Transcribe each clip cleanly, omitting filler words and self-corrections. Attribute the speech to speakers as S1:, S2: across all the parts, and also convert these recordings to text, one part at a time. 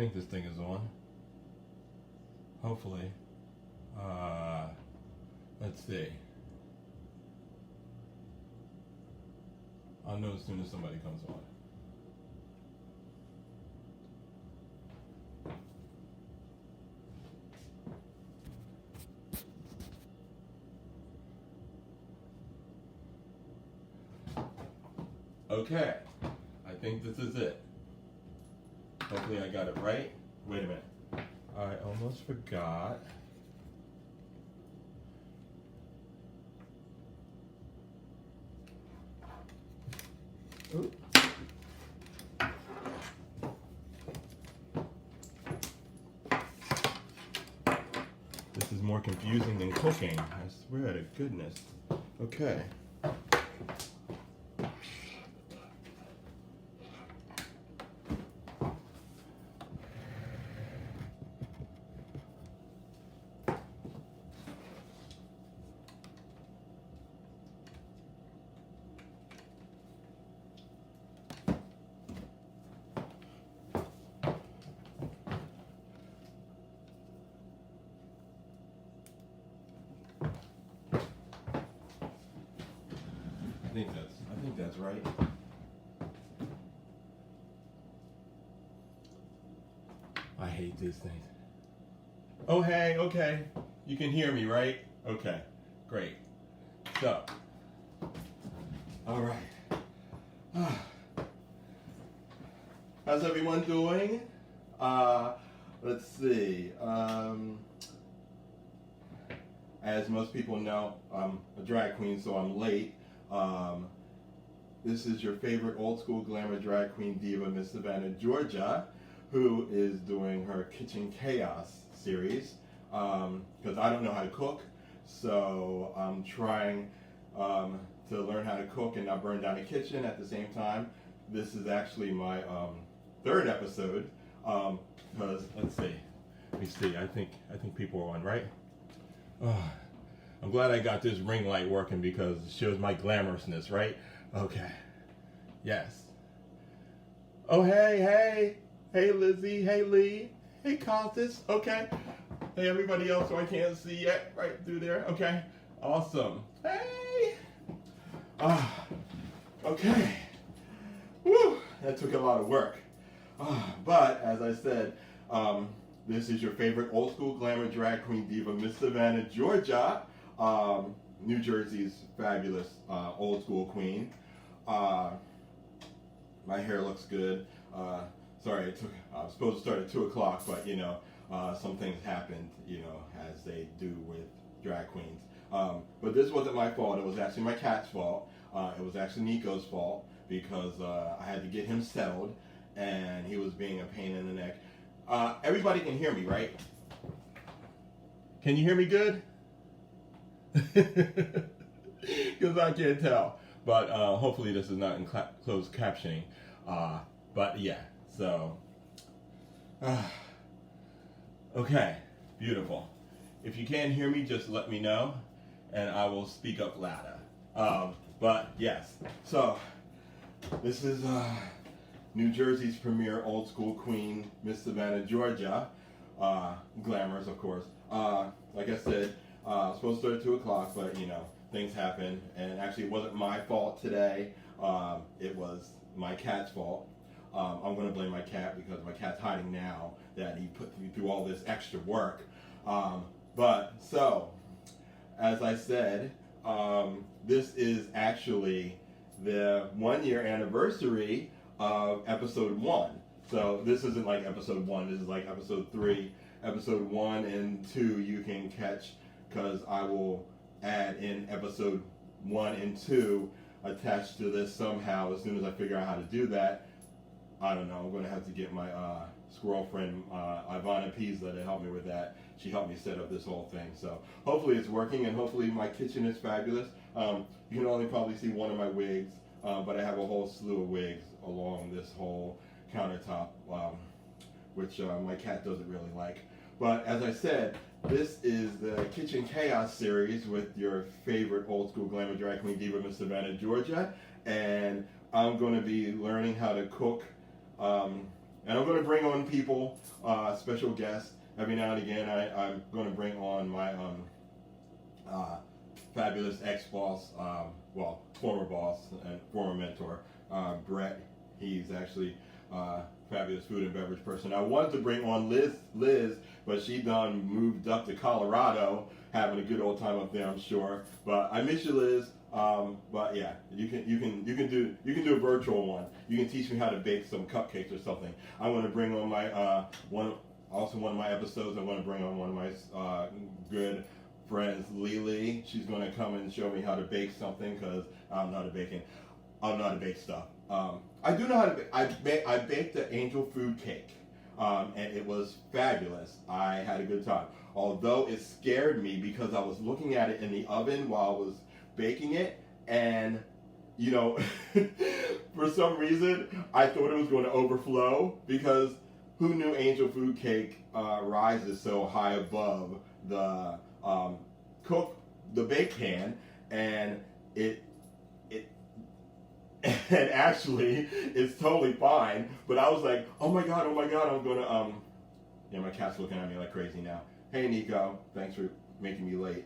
S1: think this thing is on. Hopefully. Let's see. I'll know as soon as somebody comes on. Okay, I think this is it. Hopefully I got it right. Wait a minute. I almost forgot. Ooh. This is more confusing than cooking. I swear to goodness. Okay. I think that's right. I hate these things. Oh, hey, okay. You can hear me, right? Okay, great. So, all right. How's everyone doing? Let's see. As most people know, I'm a drag queen, so I'm late. This is your favorite old school glamour drag queen diva, Miss Savannah Georgia, who is doing her Kitchen Chaos series, because I don't know how to cook, so I'm trying to learn how to cook and not burn down the kitchen at the same time. This is actually my third episode, because let's see, let me see, I think people are on, right? I'm glad I got this ring light working because it shows my glamorousness, right? Okay. Yes. Oh, hey. Hey, Lizzie. Hey, Lee. Hey, Constance. Okay. Hey, everybody else who I can't see yet, right through there. Okay. Awesome. Hey. Okay. Woo. That took a lot of work. But, as I said, this is your favorite old school glamour drag queen diva, Miss Savannah Georgia. New Jersey's fabulous old school queen. My hair looks good. Sorry, I was supposed to start at 2 o'clock, but you know, some things happened, you know, as they do with drag queens. But this wasn't my fault. It was actually my cat's fault. It was actually Nico's fault because I had to get him settled, and he was being a pain in the neck. Everybody can hear me, right? Can you hear me good? Because I can't tell. But hopefully this is not in closed captioning. But yeah, so. Okay, beautiful. If you can't hear me, just let me know, and I will speak up louder. But yes, so this is New Jersey's premier old school queen, Miss Savannah Georgia. Glamorous, of course. Like I said, supposed to start at 2 o'clock, but you know, things happen, and actually it wasn't my fault today. It was my cat's fault. I'm going to blame my cat because my cat's hiding now that he put me through all this extra work. But so, as I said, this is actually the 1-year anniversary of episode 1. So this isn't like episode 1, this is like episode 3. Episode 1 and 2 you can catch, because I will add in episode 1 and 2 attached to this somehow as soon as I figure out how to do that. I don't know, I'm going to have to get my squirrel friend Ivana Pisa to help me with that. She helped me set up this whole thing. So hopefully it's working, and hopefully my kitchen is fabulous. You can only probably see one of my wigs, but I have a whole slew of wigs along this whole countertop, which my cat doesn't really like. But as I said, this is the Kitchen Chaos series with your favorite old school glamour drag queen diva, Miss Savannah Georgia. And I'm going to be learning how to cook And I'm going to bring on people, special guests every now and again. I'm going to bring on my fabulous ex-boss, well, former boss and former mentor, Brett. He's actually fabulous food and beverage person. I wanted to bring on Liz, but she done moved up to Colorado, having a good old time up there, I'm sure. But I miss you, Liz. But yeah, you can do a virtual one. You can teach me how to bake some cupcakes or something. I'm going to bring on my one of my episodes. I'm going to bring on one of my good friends, Lily. She's going to come and show me how to bake something because I don't know how to bake stuff. I do know how to bake. I baked the angel food cake, and it was fabulous. I had a good time. Although it scared me because I was looking at it in the oven while I was baking it, and you know, for some reason, I thought it was going to overflow because who knew angel food cake rises so high above the bake pan, and it and actually it's totally fine. But I was like, oh my god, I'm gonna yeah, my cat's looking at me like crazy now. Hey Nico, thanks for making me late.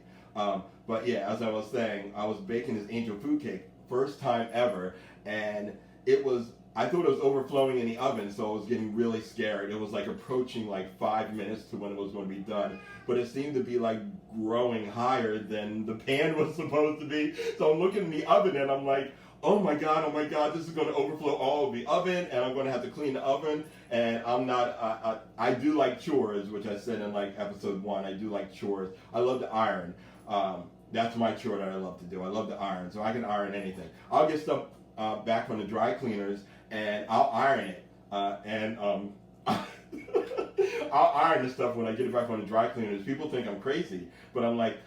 S1: But yeah, as I was saying, I was baking this angel food cake, first time ever, and I thought it was overflowing in the oven, so I was getting really scared. It was like approaching like 5 minutes to when it was going to be done, but it seemed to be like growing higher than the pan was supposed to be. So I'm looking in the oven and I'm like, oh my god, this is going to overflow all of the oven, and I'm going to have to clean the oven. And I'm not, I do like chores, which I said in like episode 1. I do like chores. I love to iron. That's my chore that I love to do. I love to iron, so I can iron anything. I'll get stuff back from the dry cleaners, and I'll iron it. I'll iron the stuff when I get it back from the dry cleaners. People think I'm crazy, but I'm like,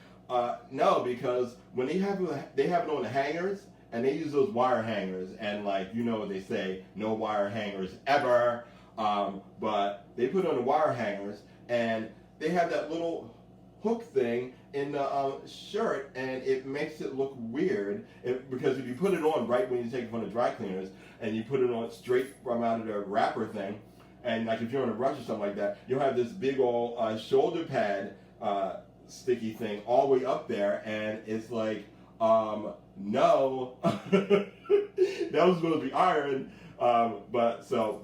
S1: no, because when they have it on the hangers, and they use those wire hangers, and like, you know what they say, no wire hangers ever, but they put on the wire hangers, and they have that little hook thing in the shirt, and it makes it look weird, because if you put it on right when you take it from the dry cleaners, and you put it on straight from out of the wrapper thing, and like if you're on a brush or something like that, you'll have this big old shoulder pad sticky thing all the way up there, and it's like, no, that was supposed to be iron, so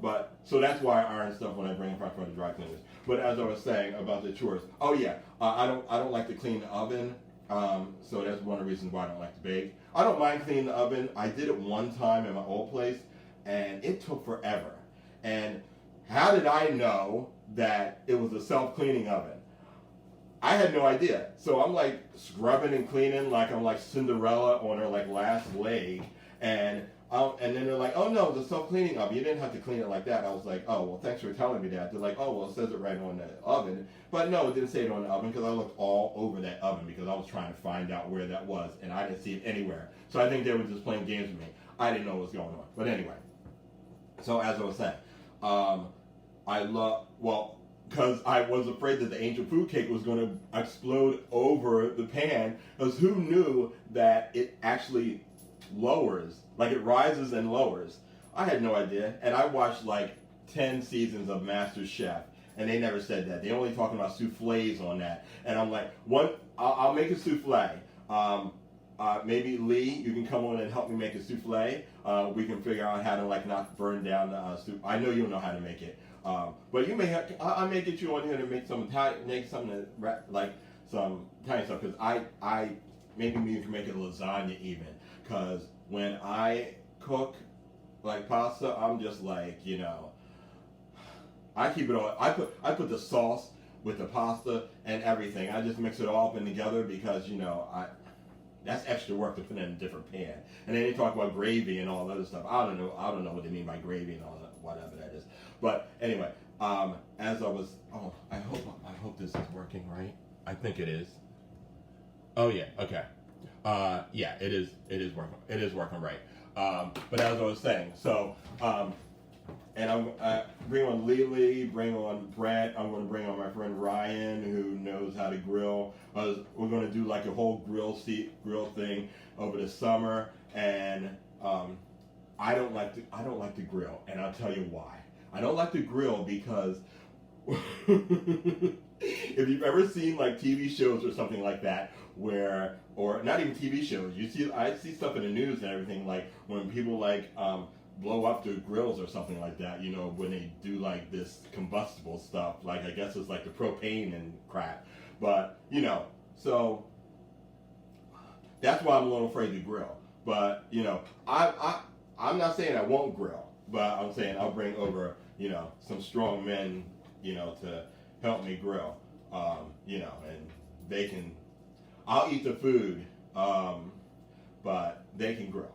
S1: that's why I iron stuff when I bring it from the dry cleaners. But as I was saying about the chores, oh yeah, I don't like to clean the oven, so that's one of the reasons why I don't like to bake. I don't mind cleaning the oven. I did it one time in my old place, and it took forever. And how did I know that it was a self-cleaning oven? I had no idea. So I'm like scrubbing and cleaning like I'm like Cinderella on her like last leg, and then they're like, oh no, it's a self-cleaning oven. You didn't have to clean it like that. I was like, oh well, thanks for telling me that. They're like, oh well, it says it right on the oven, but no, it didn't say it on the oven because I looked all over that oven because I was trying to find out where that was, and I didn't see it anywhere. So I think they were just playing games with me. I didn't know what was going on. But anyway, so as I was saying, because I was afraid that the angel food cake was going to explode over the pan, because who knew that it actually lowers, like it rises and lowers. I had no idea, and I watched like 10 seasons of Master Chef, and they never said that. They only talking about souffles on that, and I'm like, I'll make a souffle. Maybe Lee, you can come on and help me make a souffle. We can figure out how to like not burn down the soup. I know you'll know how to make it. But you may have. I may get you on here to make some something like some Italian stuff, because I maybe you can make a lasagna even. Because when I cook like pasta, I'm just like, you know, I keep it all. I put the sauce with the pasta and everything. I just mix it all up and together because, you know, that's extra work to put in a different pan. And then they talk about gravy and all that other stuff. I don't know what they mean by gravy and all that, whatever that is. But anyway, as I was, I hope this is working right. I think it is. Oh yeah, okay. Yeah, it is working. It is working right. But as I was saying, so, and I'm bring on Lily, bring on Brett. I'm going to bring on my friend Ryan, who knows how to grill. We're going to do like a whole grill thing over the summer, and I don't like to grill, and I'll tell you why. I don't like to grill because if you've ever seen like TV shows or something like that, where, or not even TV shows, I see stuff in the news and everything, like when people like blow up their grills or something like that, you know, when they do like this combustible stuff, like I guess it's like the propane and crap. But you know, so that's why I'm a little afraid to grill. But you know, I'm not saying I won't grill, but I'm saying I'll bring over, you know, some strong men, you know, to help me grill, you know, and they can, I'll eat the food, but they can grill.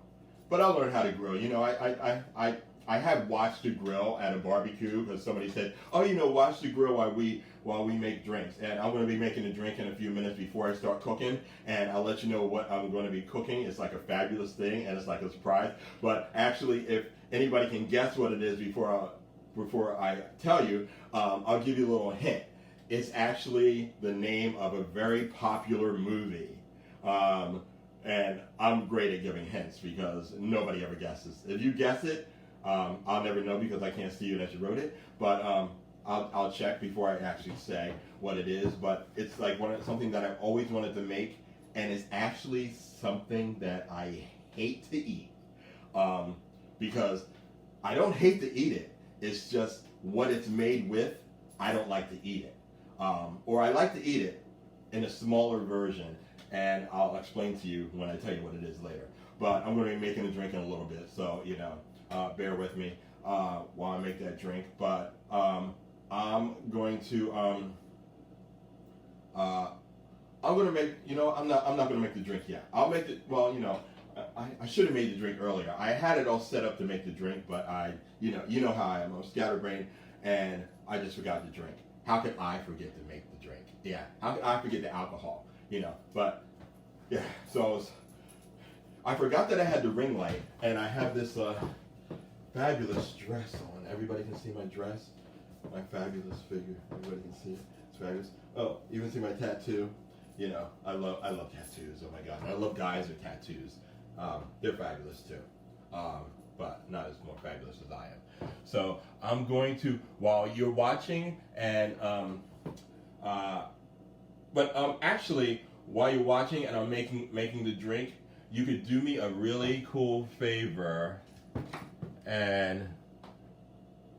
S1: But I'll learn how to grill. You know, I have watched the grill at a barbecue because somebody said, oh, you know, watch the grill while we make drinks. And I'm going to be making a drink in a few minutes before I start cooking, and I'll let you know what I'm going to be cooking. It's like a fabulous thing, and it's like a surprise. But actually, if anybody can guess what it is before I tell you, I'll give you a little hint. It's actually the name of a very popular movie. And I'm great at giving hints because nobody ever guesses. If you guess it, I'll never know because I can't see it as you wrote it. But I'll check before I actually say what it is. But it's like something that I've always wanted to make, and it's actually something that I hate to eat. Because I don't hate to eat it. It's just what it's made with, I don't like to eat it. Or I like to eat it in a smaller version, and I'll explain to you when I tell you what it is later. But I'm going to be making a drink in a little bit, so, you know, bear with me while I make that drink. But I'm going to make, you know, I'm not going to make the drink yet. I'll make it, well, you know, I should have made the drink earlier. I had it all set up to make the drink, but you know how I am. I'm scatterbrained, and I just forgot the drink. How could I forget to make the drink? Yeah, how could I forget the alcohol? You know, but yeah, so I forgot that I had the ring light, and I have this fabulous dress on. Everybody can see my dress, my fabulous figure. Everybody can see it. It's fabulous. Oh, you can see my tattoo. You know, I love tattoos. Oh my God, and I love guys with tattoos. They're fabulous too, but not as more fabulous as I am. So I'm going to, while you're watching, and actually, while you're watching and I'm making the drink, you could do me a really cool favor. And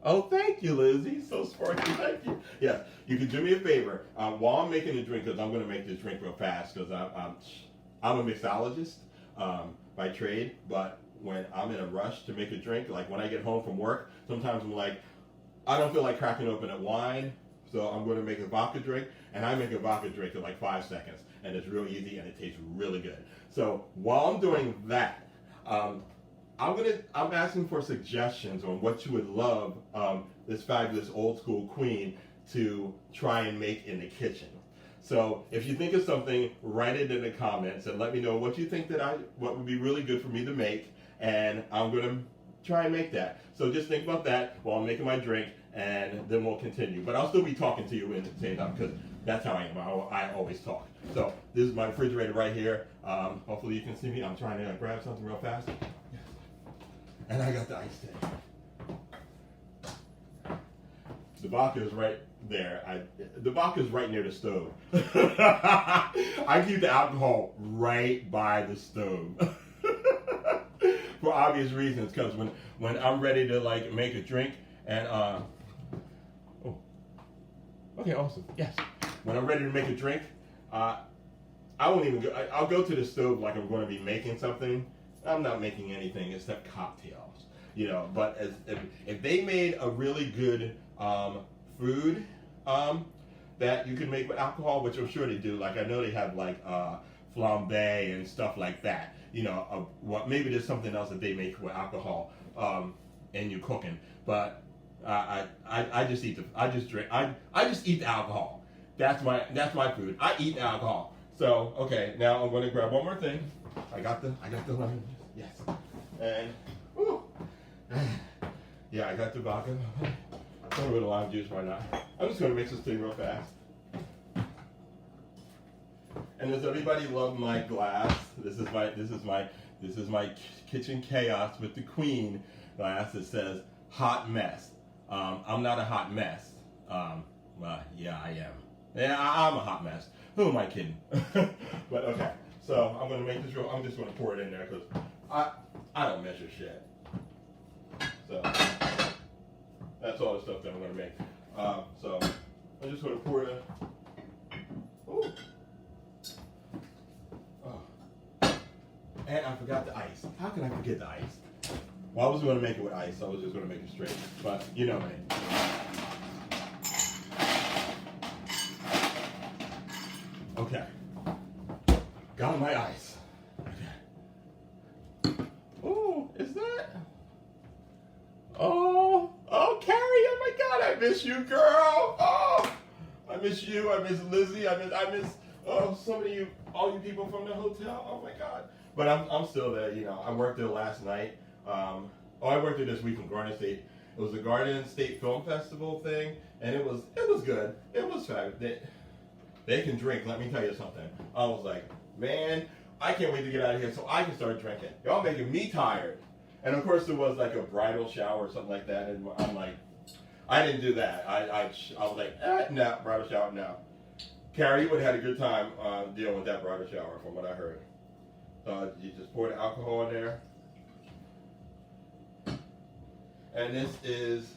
S1: oh, thank you, Lizzie. So sparkly, thank you. Yeah, you could do me a favor while I'm making the drink, because I'm going to make this drink real fast, because I'm a mixologist by trade. But when I'm in a rush to make a drink, like when I get home from work, sometimes I'm like, I don't feel like cracking open a wine, so I'm going to make a vodka drink, and I make a vodka drink in like 5 seconds, and it's real easy and it tastes really good. So while I'm doing that, I'm asking for suggestions on what you would love this fabulous old school queen to try and make in the kitchen. So if you think of something, write it in the comments and let me know what you think what would be really good for me to make, and I'm going to try and make that. So just think about that while I'm making my drink, and then we'll continue. But I'll still be talking to you in the same time, because that's how I am. I always talk. So this is my refrigerator right here. Hopefully you can see me. I'm trying to grab something real fast. And I got the iced tea. The vodka is right there. The vodka is right near the stove. I keep the alcohol right by the stove. For obvious reasons, because when I'm ready to like make a drink, and oh, okay, awesome, yes. When I'm ready to make a drink, I won't even go. I'll go to the stove like I'm going to be making something. I'm not making anything except cocktails, you know. But if they made a really good food that you can make with alcohol, which I'm sure they do. Like I know they have like flambe and stuff like that. You know, maybe there's something else that they make with alcohol in your cooking. But I just eat the alcohol. That's my food. I eat the alcohol. So okay, now I'm going to grab one more thing. I got the lemon juice. Yes. And whew, yeah, I got the vodka. A little bit of lime juice, why not? I'm just going to mix this thing real fast. And does everybody love my glass? This is my kitchen chaos with the queen glass that says hot mess. I'm not a hot mess. Well, yeah, I am. Yeah, I'm a hot mess. Who am I kidding? But okay, so I'm gonna make this real. I'm just gonna pour it in there because I don't measure shit. So that's all the stuff that I'm gonna make. So I'm just gonna pour it in. Ooh. Oh. And I forgot the ice. How can I forget the ice? Well, I wasn't gonna make it with ice. I was just gonna make it straight. But you know me. Okay. Got my ice. Okay. Oh, is that? Oh, Carrie, oh my God, I miss you, girl. Oh, I miss you. I miss Lizzie. I miss so many all you people from the hotel. Oh my God. But I'm still there, you know. I worked there last night. I worked there this week in Garden State. It was the Garden State Film Festival thing, and it was good. It was fabulous. They can drink, let me tell you something. I was like, man, I can't wait to get out of here so I can start drinking. Y'all making me tired. And of course there was like a bridal shower or something like that, and I'm like, I didn't do that. I was like, no, bridal shower, no. Carrie, you would have had a good time dealing with that bridal shower from what I heard. You just pour the alcohol in there. And this is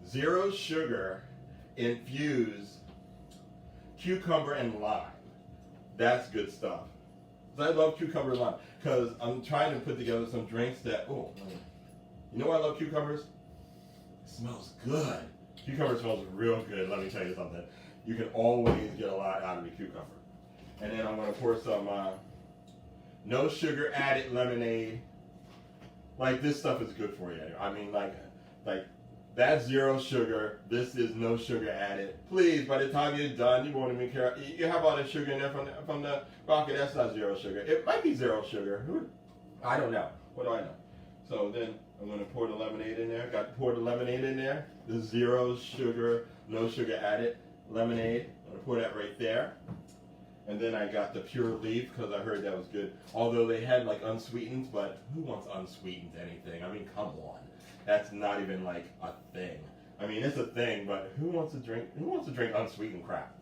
S1: 0 sugar infused cucumber and lime. That's good stuff. I love cucumber and lime because I'm trying to put together some drinks that, you know why I love cucumbers? It smells good. Cucumber smells real good, let me tell you something. You can always get a lot out of the cucumber. And then I'm going to pour some no sugar added lemonade. Like, this stuff is good for you. I mean, like that's 0 sugar. This is no sugar added. Please, by the time you're done, you won't even care. You have all the sugar in there from the rocket. That's not 0 sugar. It might be 0 sugar. I don't know. What do I know? So then I'm going to pour the lemonade in there. Got to pour the lemonade in there. The 0 sugar, no sugar added lemonade. I'm going to pour that right there. And then I got the pure leaf because I heard that was good. Although they had like unsweetened, but who wants unsweetened anything? I mean, come on. That's not even like a thing. I mean, it's a thing, but who wants to drink unsweetened crap?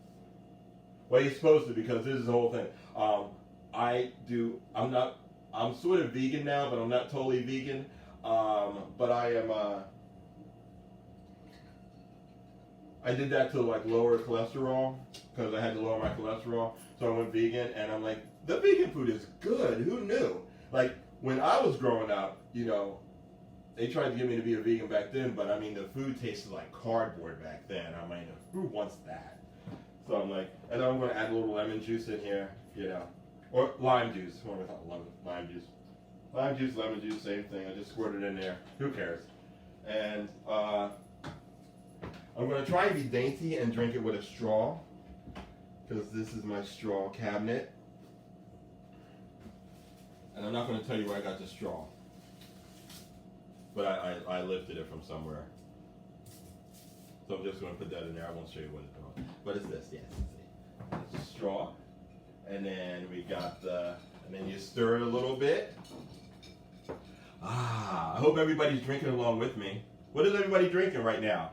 S1: Well, you're supposed to, because this is the whole thing. I'm sort of vegan now, but I'm not totally vegan. But I am, I did that to like lower cholesterol, because I had to lower my cholesterol. So I went vegan, and I'm like, the vegan food is good. Who knew? Like, when I was growing up, you know, they tried to get me to be a vegan back then, but I mean, the food tasted like cardboard back then. I mean, who wants that? So I'm like, and I'm going to add a little lemon juice in here, you know, or lime juice. What am I talking? Lime juice. Lime juice, lemon juice, same thing. I just squirted it in there. Who cares? And I'm going to try and be dainty and drink it with a straw, because this is my straw cabinet. And I'm not going to tell you where I got the straw. But I lifted it from somewhere. So I'm just going to put that in there. I won't show you what it's called. But it's this, yes. It's a straw. And then we got and then you stir it a little bit. I hope everybody's drinking along with me. What is everybody drinking right now?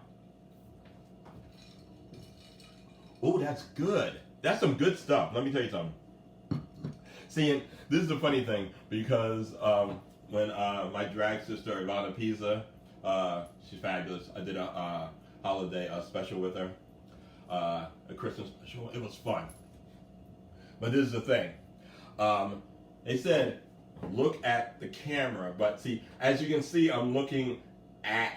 S1: Oh, that's good. That's some good stuff. Let me tell you something. See, and this is the funny thing, because when my drag sister, Ivana Pisa, she's fabulous. I did a holiday special with her, a Christmas special. It was fun. But this is the thing. They said, look at the camera. But see, as you can see, I'm looking at,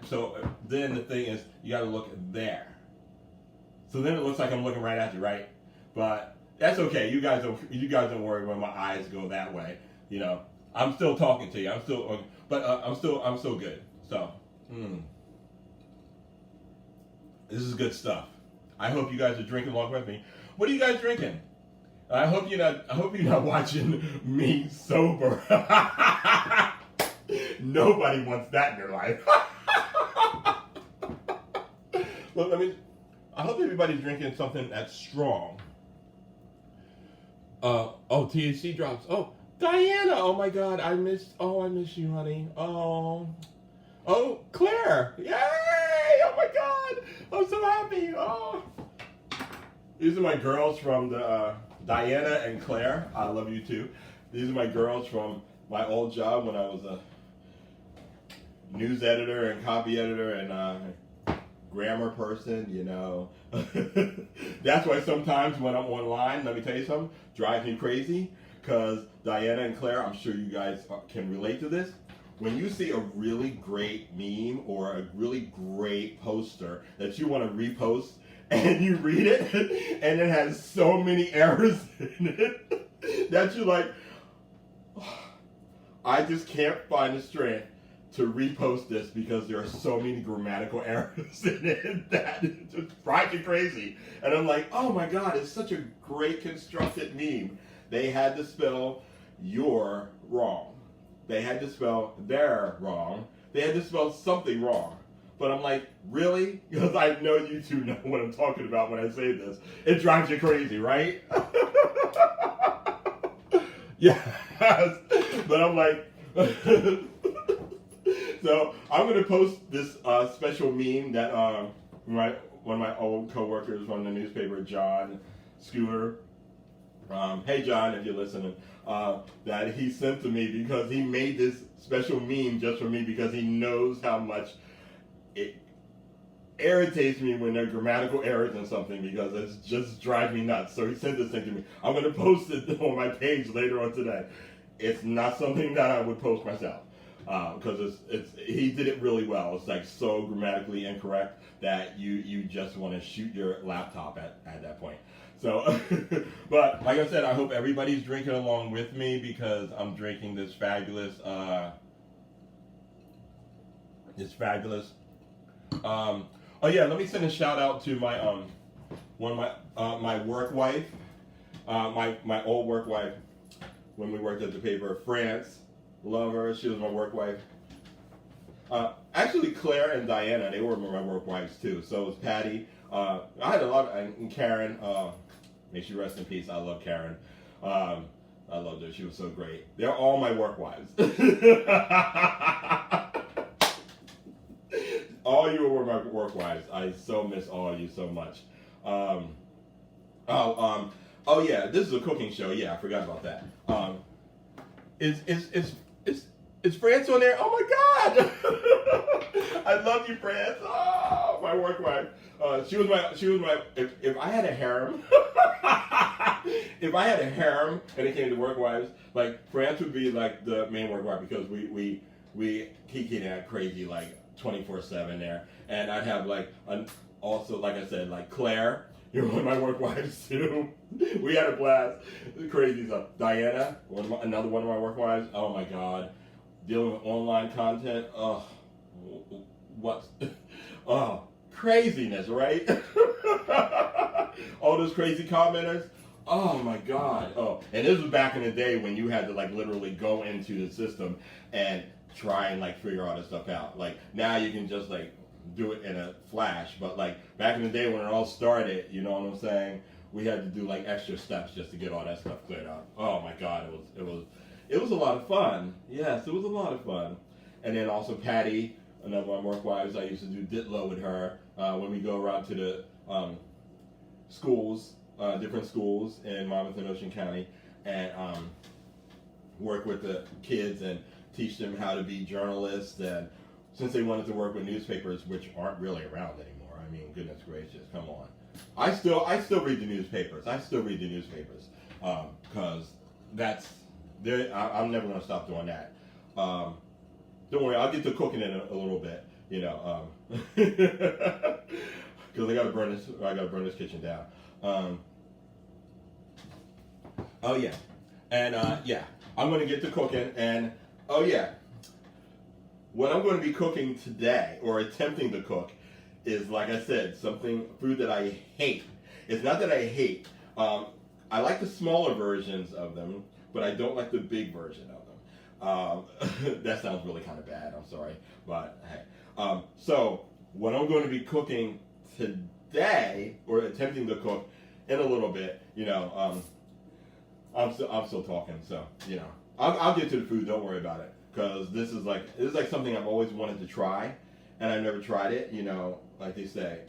S1: so then the thing is, you got to look there. So then it looks like I'm looking right at you, right? But that's okay. You guys don't worry when my eyes go that way. You know, I'm still talking to you. I'm still good. So, this is good stuff. I hope you guys are drinking along with me. What are you guys drinking? I hope you're not watching me sober. Nobody wants that in their life. Look, I hope everybody's drinking something that's strong. THC drops. Oh, Diana. Oh my God, I miss you, honey. Oh, Oh, Claire! Yay! Oh my God! I'm so happy! Oh, these are my girls from the Diana and Claire. I love you too. These are my girls from my old job when I was a news editor and copy editor and grammar person. You know, that's why sometimes when I'm online, let me tell you something, drives me crazy. Because Diana and Claire, I'm sure you guys can relate to this. When you see a really great meme or a really great poster that you want to repost and you read it and it has so many errors in it that you're like, oh, I just can't find the strength to repost this because there are so many grammatical errors in it that it just drives you crazy. And I'm like, oh my God, it's such a great constructed meme. They had to spell you're wrong. They had to spell they're wrong. They had to spell something wrong. But I'm like, really? Because I know you two know what I'm talking about when I say this. It drives you crazy, right? Yes. But I'm like, so I'm going to post this special meme that one of my old coworkers from the newspaper, John Scooter, hey John, if you're listening, that he sent to me because he made this special meme just for me because he knows how much it irritates me when there are grammatical errors in something because it just drives me nuts. So he sent this thing to me. I'm going to post it on my page later on today. It's not something that I would post myself because he did it really well. It's like so grammatically incorrect that you just want to shoot your laptop at that point. So, but like I said, I hope everybody's drinking along with me because I'm drinking this fabulous, oh yeah, let me send a shout out to my, one of my work wife, my old work wife, when we worked at the paper, France, love her, she was my work wife. Actually Claire and Diana, they were my work wives too, so was Patty. I had a lot and Karen, may she rest in peace. I love Karen. I loved her. She was so great. They're all my work wives. All you were my work wives. I so miss all of you so much. Oh yeah, this is a cooking show. Yeah, I forgot about that. Is France on there? Oh my God! I love you, France. Oh, my work wife. She was my. If I had a harem, if I had a harem and it came to work wives, like France would be like the main work wife because we kiki that crazy like 24/7 there, and I'd have like also like I said like Claire. You're one of my work wives too. We had a blast. Crazy stuff. Diana, another one of my work wives. Oh my God, dealing with online content. Oh, what? Oh, craziness, right? All those crazy commenters. Oh my God. Oh, and this was back in the day when you had to like literally go into the system and try and like figure all this stuff out. Like now you can just like do it in a flash, but like back in the day when it all started, you know what I'm saying? We had to do like extra steps just to get all that stuff cleared up. Oh my God, it was a lot of fun. Yes, it was a lot of fun. And then also Patty, another one of my work wives, I used to do Ditlow with her when we go around to the schools, different schools in Monmouth and Ocean County, and work with the kids and teach them how to be journalists. And since they wanted to work with newspapers, which aren't really around anymore, I mean, goodness gracious, come on. I still read the newspapers. I still read the newspapers because that's there. I'm never going to stop doing that. Don't worry, I'll get to cooking in a little bit, you know, because I got to burn this kitchen down. Oh yeah, and yeah, I'm going to get to cooking, and oh yeah, what I'm going to be cooking today, or attempting to cook, is like I said, food that I hate. It's not that I hate. I like the smaller versions of them, but I don't like the big version of them. That sounds really kind of bad. I'm sorry, but hey. So what I'm going to be cooking today, or attempting to cook in a little bit, you know, I'm still talking, so you know, I'll get to the food. Don't worry about it, because this is like something I've always wanted to try, and I've never tried it. You know, like they say,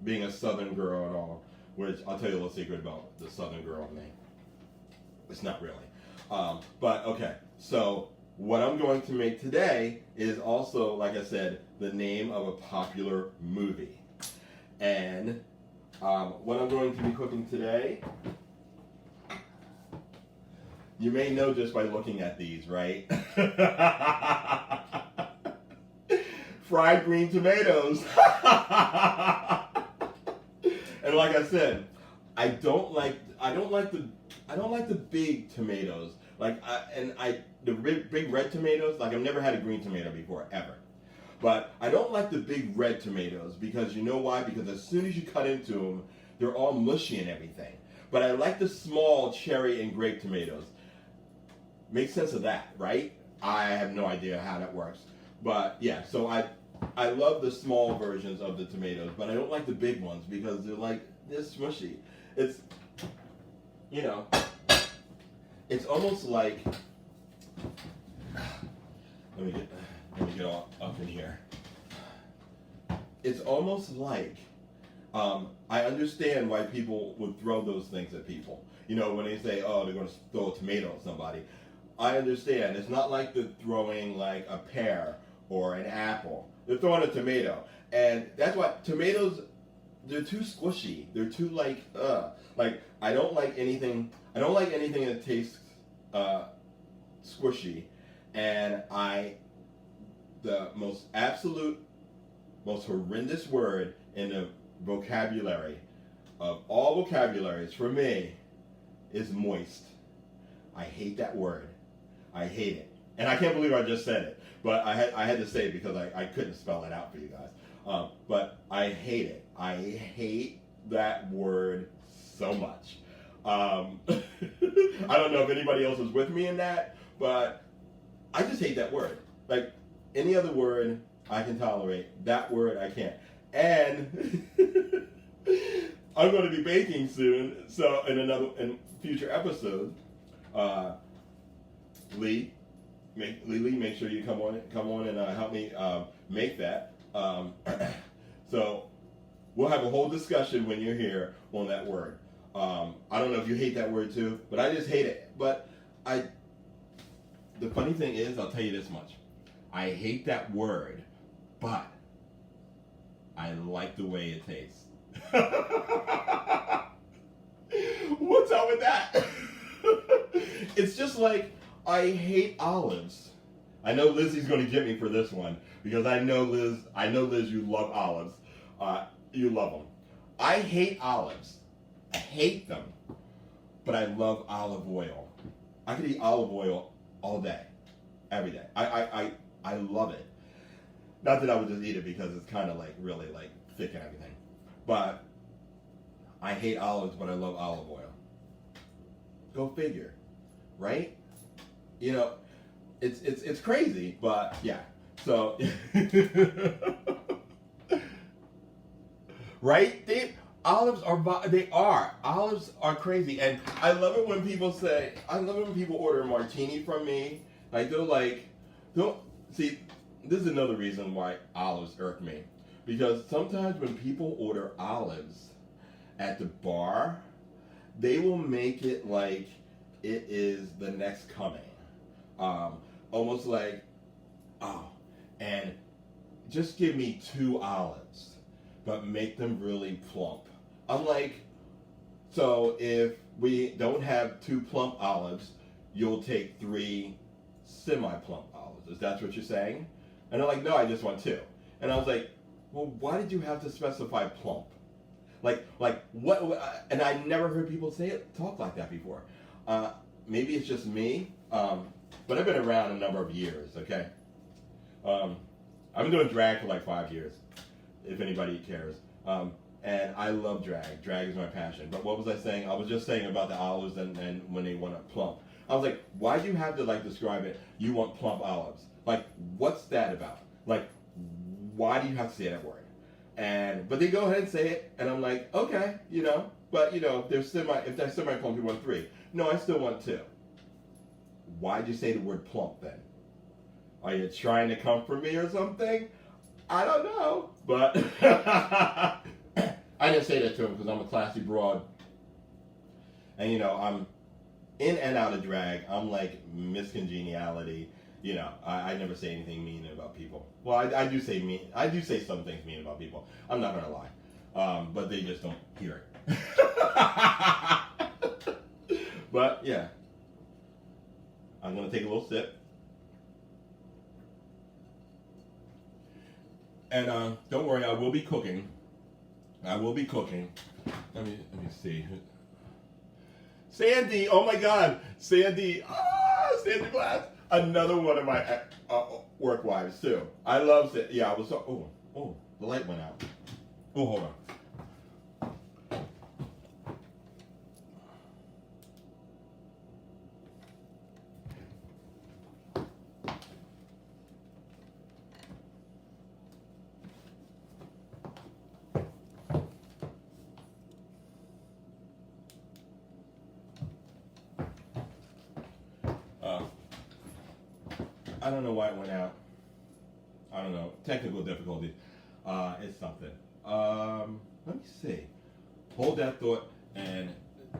S1: being a Southern girl and all. Which I'll tell you a little secret about the Southern girl in me. It's not really, but okay. So what I'm going to make today is also, like I said, the name of a popular movie, and what I'm going to be cooking today. You may know just by looking at these, right? Fried green tomatoes. And like I said, I don't like the big tomatoes. The big red tomatoes. Like I've never had a green tomato before ever, but I don't like the big red tomatoes because you know why? Because as soon as you cut into them, they're all mushy and everything. But I like the small cherry and grape tomatoes. Make sense of that, right? I have no idea how that works, but yeah. So I love the small versions of the tomatoes, but I don't like the big ones because they're smushy. It's, you know, it's almost like, let me get all up in here. It's almost like, I understand why people would throw those things at people. You know, when they say, oh, they're going to throw a tomato at somebody. I understand. It's not like they're throwing like a pear or an apple. They're throwing a tomato. And that's why tomatoes, they're too squishy. They're too like I don't like anything that tastes squishy. And the most horrendous word in the vocabulary of all vocabularies for me is moist. I hate that word. I hate it. And I can't believe I just said it. But I had to say it because I couldn't spell it out for you guys. But I hate it. I hate that word so much. I don't know if anybody else is with me in that, but I just hate that word. Like any other word I can tolerate. That word I can't. And I'm going to be baking soon. So in future episodes, Lee, make sure you come on and help me make that. So we'll have a whole discussion when you're here on that word. I don't know if you hate that word too, but I just hate it. But the funny thing is, I'll tell you this much: I hate that word, but I like the way it tastes. What's up with that? It's just like I hate olives. I know Lizzie's going to get me for this one because I know Liz, you love olives. You love them. I hate olives. I hate them. But I love olive oil. I could eat olive oil all day, every day. I love it. Not that I would just eat it because it's kind of like really like thick and everything. But I hate olives, but I love olive oil. Go figure, right? You know, it's crazy, but yeah. So, right? Olives are crazy, and I love it when people order a martini from me. Like don't see. This is another reason why olives irk me, because sometimes when people order olives at the bar, they will make it like it is the next coming. Almost like, and just give me 2 olives, but make them really plump. I'm like, so if we don't have 2 plump olives, you'll take 3 semi-plump olives. Is that what you're saying? And they're like, no, I just want 2. And I was like, well, why did you have to specify plump? Like what? And I never heard people talk like that before. Maybe it's just me, but I've been around a number of years. Okay, I've been doing drag for like 5 years, if anybody cares. And I love drag. Drag is my passion. But what was I saying? I was just saying about the olives and when they want to plump. I was like, why do you have to like describe it? You want plump olives. Like, what's that about? Like, why do you have to say that word? But they go ahead and say it, and I'm like, okay, but if they're semi-plump, you want 3. No, I still want 2. Why'd you say the word plump then? Are you trying to come for me or something? I don't know, but I didn't say that to him because I'm a classy broad. And, you know, I'm in and out of drag. I'm like Miss Congeniality. You know, I never say anything mean about people. Well, I do say mean. I do say some things mean about people. I'm not gonna lie, but they just don't hear it. But yeah, I'm gonna take a little sip, and don't worry, I will be cooking. I will be cooking. Let me see. Sandy, oh my God, Sandy, Sandy Glass. Another one of my work wives too. I love it. Yeah, I was so. Oh, the light went out. Oh, hold on. I don't know why it went out. I don't know. Technical difficulties. It's something. Let me see. Hold that thought and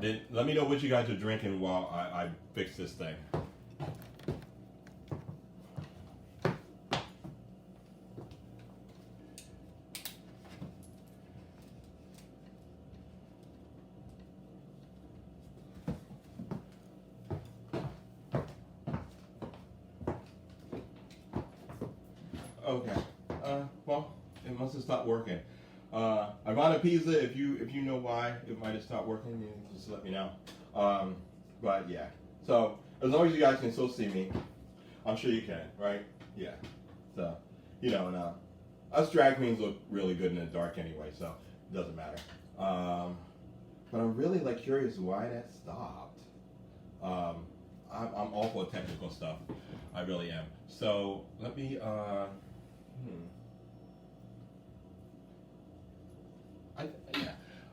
S1: then let me know what you guys are drinking while I fix this thing. Okay. Well, it must have stopped working. Ivana Pizza, if you know why it might have stopped working, you can just let me know. But yeah. So as long as you guys can still see me, I'm sure you can, right? Yeah. So, you know, and us drag queens look really good in the dark anyway, so it doesn't matter. But I'm really like curious why that stopped. I'm awful at technical stuff. I really am. So let me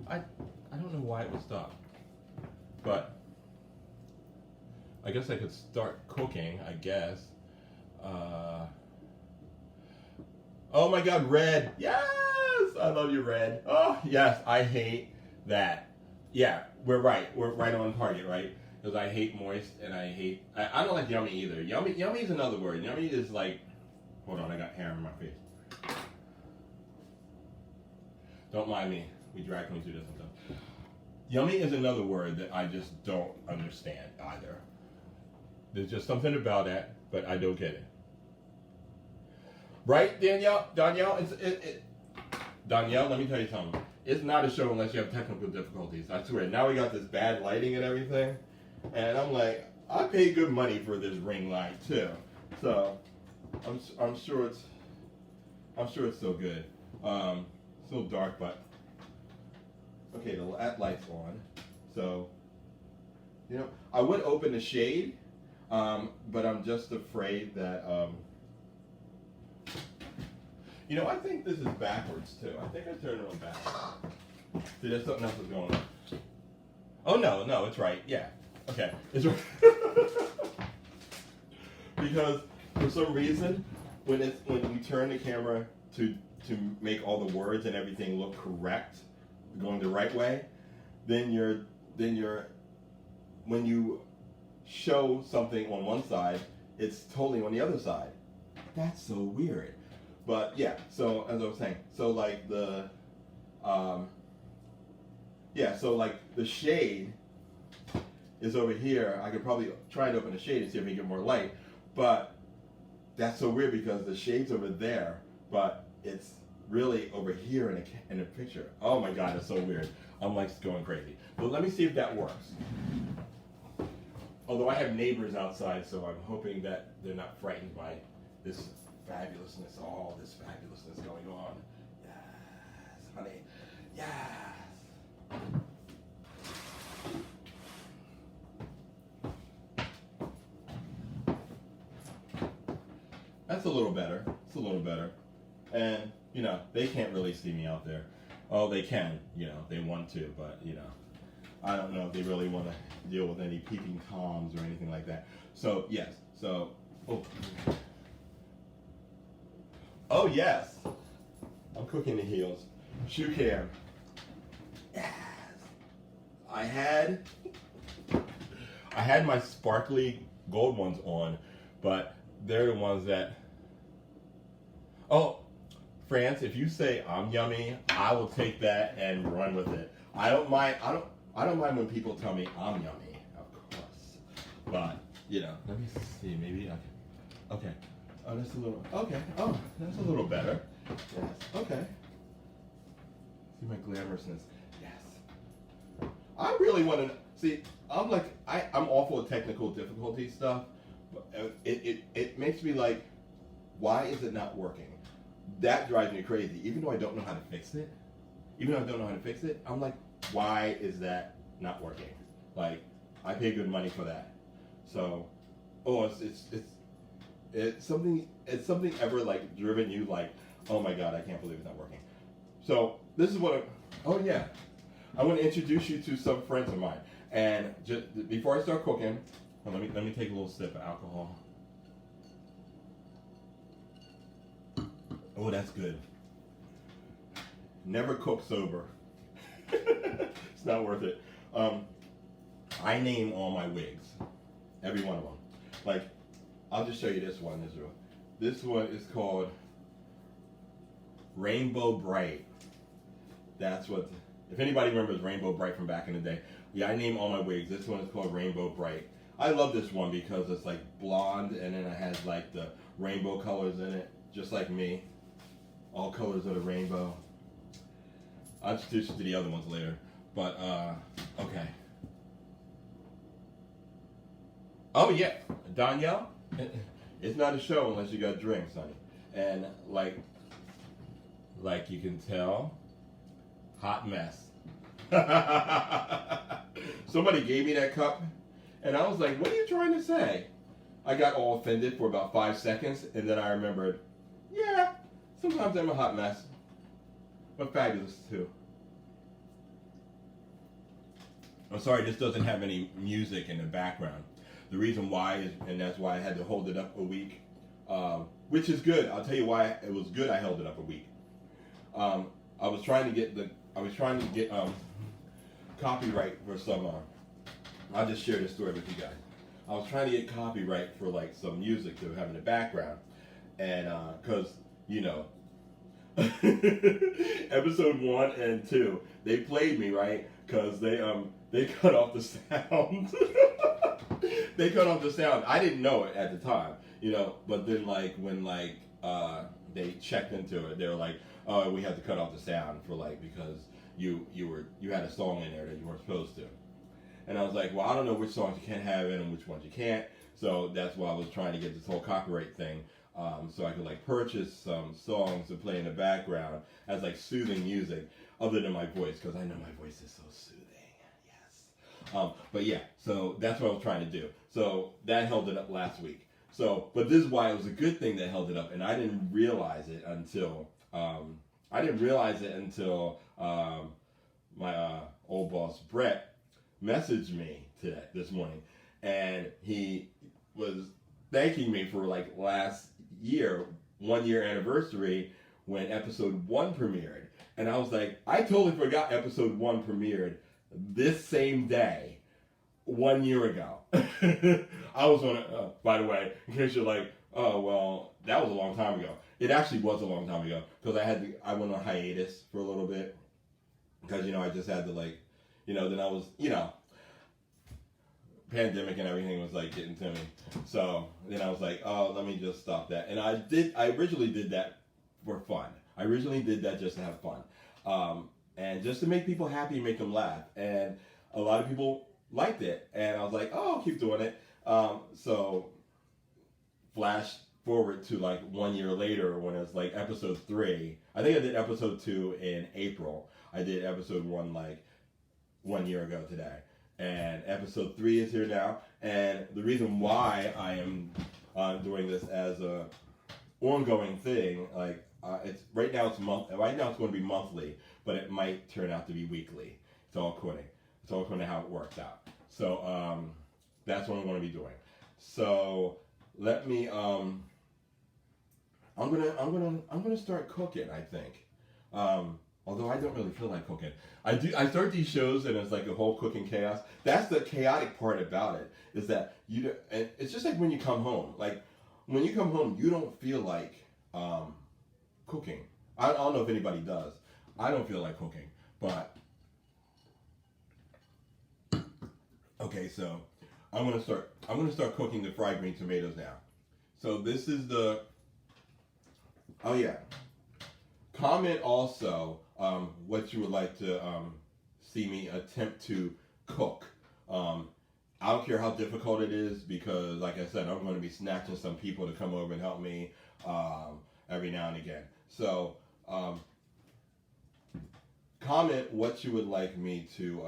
S1: I don't know why it was stopped, but I guess I could start cooking. I guess. Oh my God, Red! Yes, I love you, Red. Oh yes, I hate that. Yeah, we're right. We're right on target, right? Because I hate moist and I hate. I don't like yummy either. Yummy is another word. Yummy is like. Hold on, I got hair in my face. Don't mind me. We drag queens do this and stuff. Yummy is another word that I just don't understand either. There's just something about it, but I don't get it. Right, Danielle? Danielle, Danielle, let me tell you something. It's not a show unless you have technical difficulties. I swear. Now we got this bad lighting and everything, and I'm like, I paid good money for this ring light too, so I'm sure it's still good. Still dark, but okay. That light's on, so you know I would open the shade, but I'm just afraid that you know, I think this is backwards too. I think I turned it on backwards. See, there's something else that's going on. Oh no, it's right. Yeah. Okay, it's right. Because for some reason, when you turn the camera to make all the words and everything look correct, going the right way, then when you show something on one side, it's totally on the other side. That's so weird. But yeah, so as I was saying, so like so like the shade is over here. I could probably try and open the shade and see if we can get more light, but that's so weird because the shade's over there, but it's really over here in the picture. Oh my God, it's so weird. I'm like going crazy. But let me see if that works. Although I have neighbors outside, so I'm hoping that they're not frightened by this fabulousness, all this fabulousness going on. Yes, honey. Yes. That's a little better. It's a little better. And, you know, they can't really see me out there. Oh, they can, you know, they want to, but, you know, I don't know if they really want to deal with any peeping toms or anything like that. So, yes. So, oh. Oh yes, I'm cooking the heels. Shoe cam. Yes. I had my sparkly gold ones on, but they're the ones that. Oh, France, if you say I'm yummy, I will take that and run with it. I don't mind. I don't mind when people tell me I'm yummy, of course. But let me see. Maybe I can. Okay. Oh, that's a little. Okay. Oh, that's a little better. Yes. Okay. See my glamorousness. Yes. I really want to see. I'm awful at technical difficulty stuff. But it makes me like, why is it not working? That drives me crazy. Even though I don't know how to fix it. I'm like, why is that not working? Like, I pay good money for that. So, it's something ever like driven you like, oh my god, I can't believe it's not working. So this is what I want to introduce you to some friends of mine. And just before I start cooking, let me take a little sip of alcohol. Oh, that's good. Never cook sober. It's not worth it. I name all my wigs, every one of them. Like, I'll just show you this one, Israel. This one is called Rainbow Bright. That's what, if anybody remembers Rainbow Bright from back in the day. Yeah, I name all my wigs. This one is called Rainbow Bright. I love this one because it's like blonde and then it has like the rainbow colors in it, just like me. All colors of the rainbow. I'll introduce you to the other ones later. But, okay. Oh, yeah. Danielle, it's not a show unless you got drinks, honey. And, like you can tell, hot mess. Somebody gave me that cup, and I was like, what are you trying to say? I got all offended for about 5 seconds, and then I remembered, yeah, sometimes I'm a hot mess. But fabulous, too. I'm sorry, this doesn't have any music in the background. The reason why is, and that's why I had to hold it up a week, which is good. I'll tell you why it was good I held it up a week. I was trying to get copyright for some, I'll just share this story with you guys. I was trying to get copyright for like some music to have in the background. And, cause, episode 1 and 2, they played me, right? Cause they cut off the sound. They cut off the sound. I didn't know it at the time, but then like when they checked into it, they were like, oh, we had to cut off the sound for like, because you had a song in there that you weren't supposed to. And I was like, well, I don't know which songs you can have in and which ones you can't. So that's why I was trying to get this whole copyright thing, so I could like purchase some songs to play in the background as like soothing music, other than my voice, because I know my voice is so soothing. Yes. But yeah, so that's what I was trying to do. So that held it up last week. So, but this is why it was a good thing that held it up, and I didn't realize it until my old boss Brett messaged me this morning, and he was thanking me for like last year, 1 year anniversary when episode 1 premiered. And I was like, I totally forgot episode 1 premiered this same day 1 year ago. I was on by the way, in case you're like, oh well, that was a long time ago. It actually was a long time ago, because I went on hiatus for a little bit, because I just had to like, then I was, pandemic and everything was like getting to me. So then I was like, oh, let me just stop that. And I originally did that for fun. I originally did that just to have fun. And just to make people happy and make them laugh. And a lot of people liked it. And I was like, oh, I'll keep doing it. So flash forward to like 1 year later, when it's like episode 3. I think I did episode 2 in April. I did episode 1 like 1 year ago today. And episode 3 is here now. And the reason why I am doing this as a ongoing thing, like it's right now it's going to be monthly, but it might turn out to be weekly. It's all according to how it works out. So that's what I'm going to be doing. So let me I'm I'm gonna start cooking. I think. Although I don't really feel like cooking. I start these shows and it's like a whole cooking chaos. That's the chaotic part about it, is that and it's just like when you come home. Like when you come home, you don't feel like cooking. I don't know if anybody does. I don't feel like cooking, but okay. So I'm gonna start cooking the fried green tomatoes now. So this is the. Oh yeah. Comment also what you would like to see me attempt to cook. I don't care how difficult it is because, like I said, I'm going to be snatching some people to come over and help me every now and again. So comment what you would like me to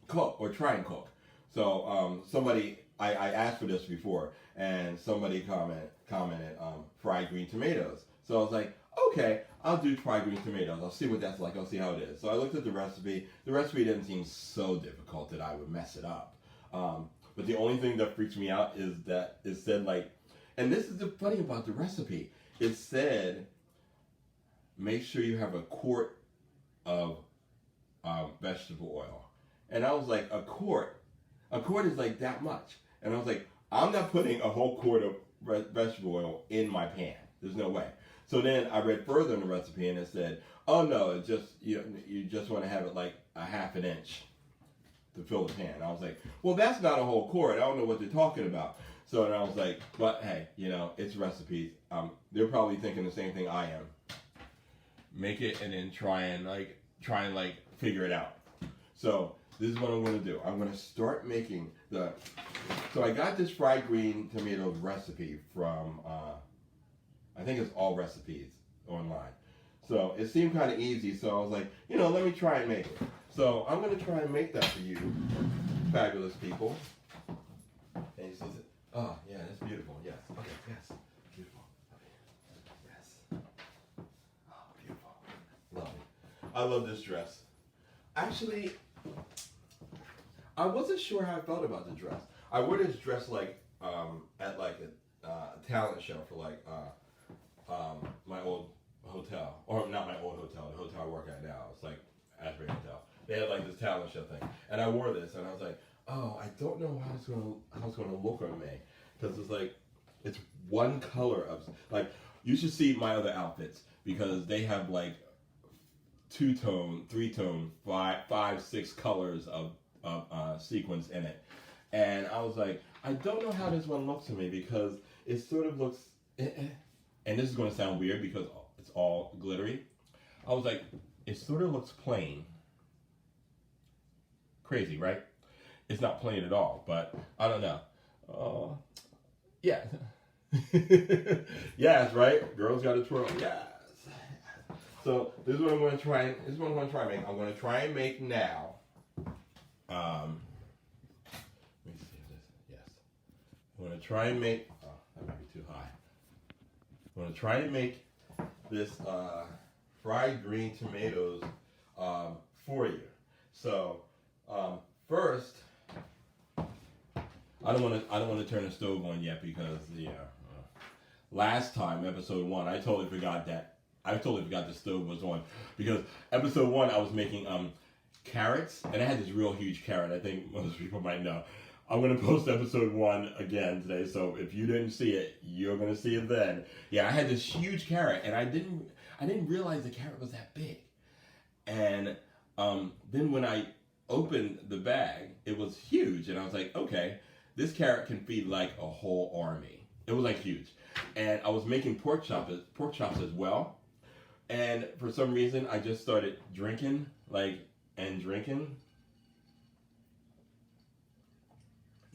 S1: cook or try and cook. So somebody, I asked for this before, and somebody commented fried green tomatoes. So I was like, okay, I'll do fried green tomatoes. I'll see what that's like. I'll see how it is. So I looked at the recipe. The recipe didn't seem so difficult that I would mess it up. But the only thing that freaks me out is that it said like, and this is the funny about the recipe. It said, make sure you have a quart of vegetable oil. And I was like, a quart is like that much. And I was like, I'm not putting a whole quart of vegetable oil in my pan. There's no way. So then I read further in the recipe and it said, oh no, it's just you just want to have it like a half an inch to fill the pan. I was like, well, that's not a whole quart. I don't know what they're talking about. So then I was like, but hey, it's recipes. They're probably thinking the same thing I am. Make it and then try and figure it out. So this is what I'm going to do. I'm going to start making so I got this fried green tomatoes recipe from, I think it's All Recipes online. So it seemed kind of easy, so I was like, let me try and make it. So I'm going to try and make that for you, fabulous people. And you see it? Oh, yeah, that's beautiful. Yes. Okay, yes. Beautiful. Yes. Oh, beautiful. Lovely. I love this dress. Actually, I wasn't sure how I felt about the dress. I wore this dress at like a talent show for my old hotel, or not my old hotel, the hotel I work at now. It's like Asbury Hotel. They had like this talent show thing, and I wore this, and I was like, oh, I don't know how it's gonna look on me, because it's one color of you should see my other outfits because they have like 2-tone, 3-tone, 5, 6 colors of sequins in it. And I was like, I don't know how this one looks to me because it sort of looks, and this is going to sound weird because it's all glittery. I was like, it sort of looks plain. Crazy, right? It's not plain at all, but I don't know. Yeah. Yes, right? Girls got to twirl. Yes. So this is what I'm going to try. This is what I'm going to try and make. I'm going to try and make now. Let me see if this. Yes. I'm going to try and make. Oh, that might be too high. I'm going to try and make this fried green tomatoes for you. So first, I don't want to turn the stove on yet because last time, episode 1, I totally forgot the stove was on because episode 1 I was making carrots, and I had this real huge carrot. I think most people might know. I'm going to post episode 1 again today, so if you didn't see it, you're going to see it then. Yeah, I had this huge carrot, and I didn't realize the carrot was that big. And then when I opened the bag, it was huge, and I was like, okay, this carrot can feed like a whole army. It was like huge. And I was making pork chops as well. And for some reason, I just started drinking.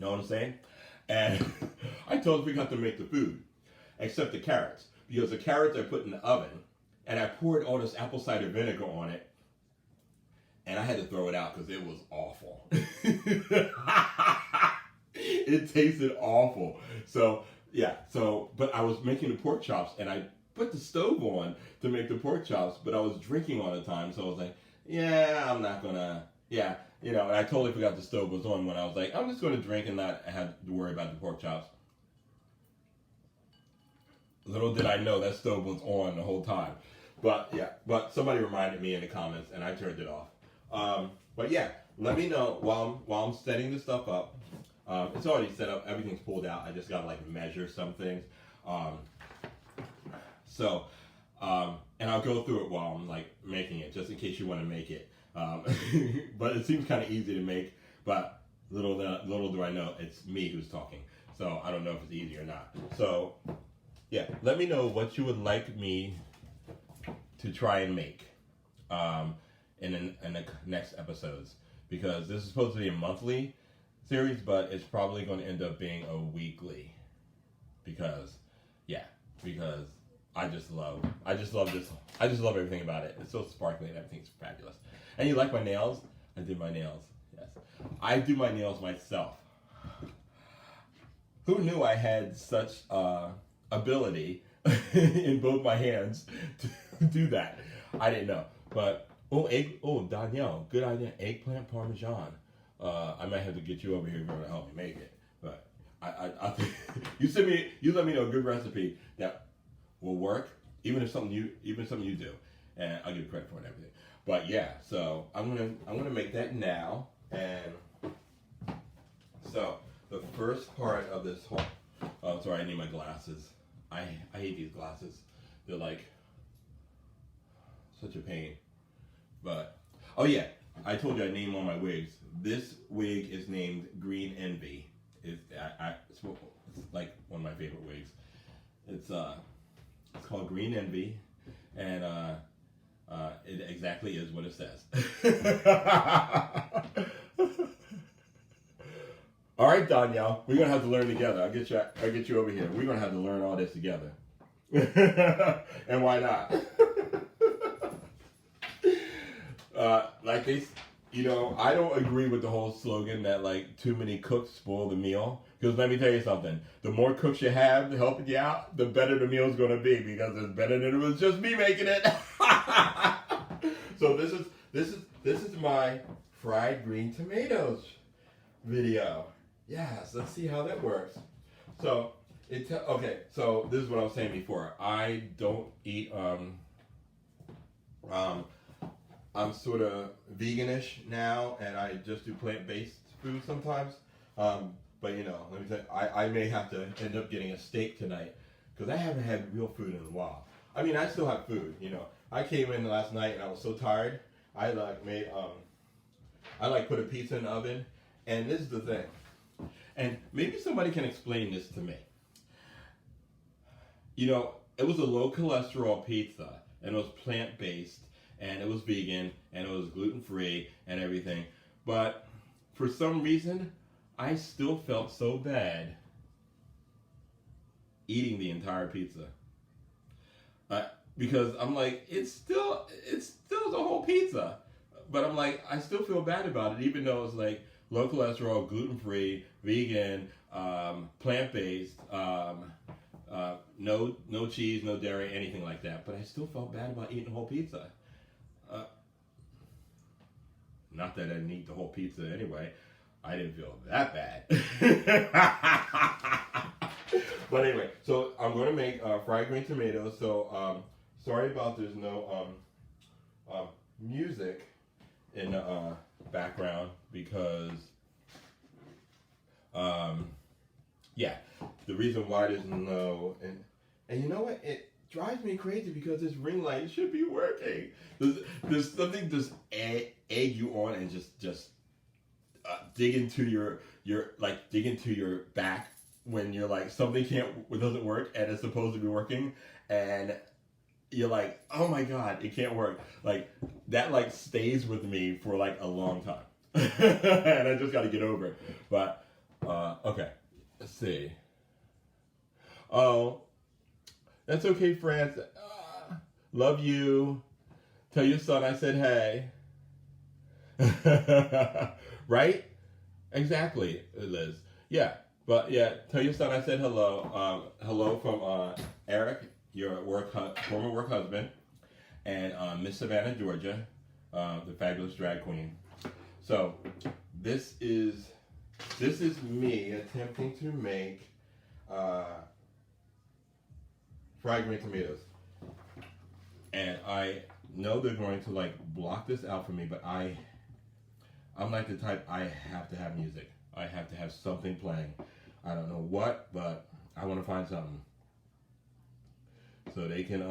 S1: Know what I'm saying? And I totally forgot to make the food, except the carrots. Because the carrots I put in the oven, and I poured all this apple cider vinegar on it, and I had to throw it out because it was awful. It tasted awful. So, yeah. But I was making the pork chops, and I put the stove on to make the pork chops, but I was drinking all the time, so I was like, yeah, I'm not gonna, and I totally forgot the stove was on when I was like, I'm just gonna drink and not have to worry about the pork chops. Little did I know that stove was on the whole time. But yeah, but somebody reminded me in the comments and I turned it off. But yeah, let me know while I'm setting this stuff up. It's already set up, everything's pulled out. I just gotta like measure some things. And I'll go through it while I'm like making it, just in case you want to make it. But it seems kind of easy to make, but little do I know it's me who's talking. So I don't know if it's easy or not. So yeah, let me know what you would like me to try and make in the next episodes, because this is supposed to be a monthly series, but it's probably going to end up being a weekly, because I just love this. I just love everything about it. It's so sparkly and everything's fabulous. And you like my nails? I did my nails. Yes, I do my nails myself. Who knew I had such ability in both my hands to do that? I didn't know. But Danielle, good idea. Eggplant parmesan. I might have to get you over here to help me make it. But I think you let me know a good recipe that will work, even something you do, and I'll give you credit for it and everything. But yeah, so I'm gonna make that now, and so the first part of this whole, oh sorry, I need my glasses. I hate these glasses. They're like such a pain. But oh yeah, I told you I named all my wigs. This wig is named Green Envy. It's like one of my favorite wigs. It's called Green Envy, and it exactly is what it says. All right, Danielle, we're gonna have to learn together. I'll get you over here. We're gonna have to learn all this together. And why not? Like they, I don't agree with the whole slogan that like too many cooks spoil the meal. Because let me tell you something, the more cooks you have helping you out, the better the meal's going to be, because it's better than it was just me making it. So this is my fried green tomatoes video. Yes, let's see how that works. So okay, so this is what I was saying before. I don't eat I'm sort of veganish now, and I just do plant-based food sometimes. But let me tell you, I may have to end up getting a steak tonight, because I haven't had real food in a while. I mean, I still have food, I came in last night and I was so tired. I put a pizza in the oven, and this is the thing. And maybe somebody can explain this to me. It was a low cholesterol pizza, and it was plant-based, and it was vegan, and it was gluten-free and everything. But for some reason, I still felt so bad eating the entire pizza. Because I'm like, it's still the whole pizza. But I'm like, I still feel bad about it, even though it's like low cholesterol, gluten-free, vegan, plant-based, no cheese, no dairy, anything like that. But I still felt bad about eating the whole pizza. Not that I didn't eat the whole pizza anyway. I didn't feel that bad. But anyway, so I'm going to make fried green tomatoes. So sorry about there's no music in the background, because yeah, the reason why there's no, and you know what, it drives me crazy, because this ring light should be working. There's something just egg you on and just dig into your back when you're like, something doesn't work and it's supposed to be working, and you're like, oh my god, it can't work. Like that stays with me for like a long time. And I just got to get over it. But okay, let's see. Oh, that's okay, France. Love you. Tell your son I said hey. Right? Exactly, Liz. Yeah, but yeah, tell your son I said hello. Hello from Eric, your former work husband, and Miss Savannah Georgia, the fabulous drag queen. So this is me attempting to make fried green tomatoes. And I know they're going to like block this out for me, but I'm like the type, I have to have music. I have to have something playing. I don't know what, but I want to find something. So they can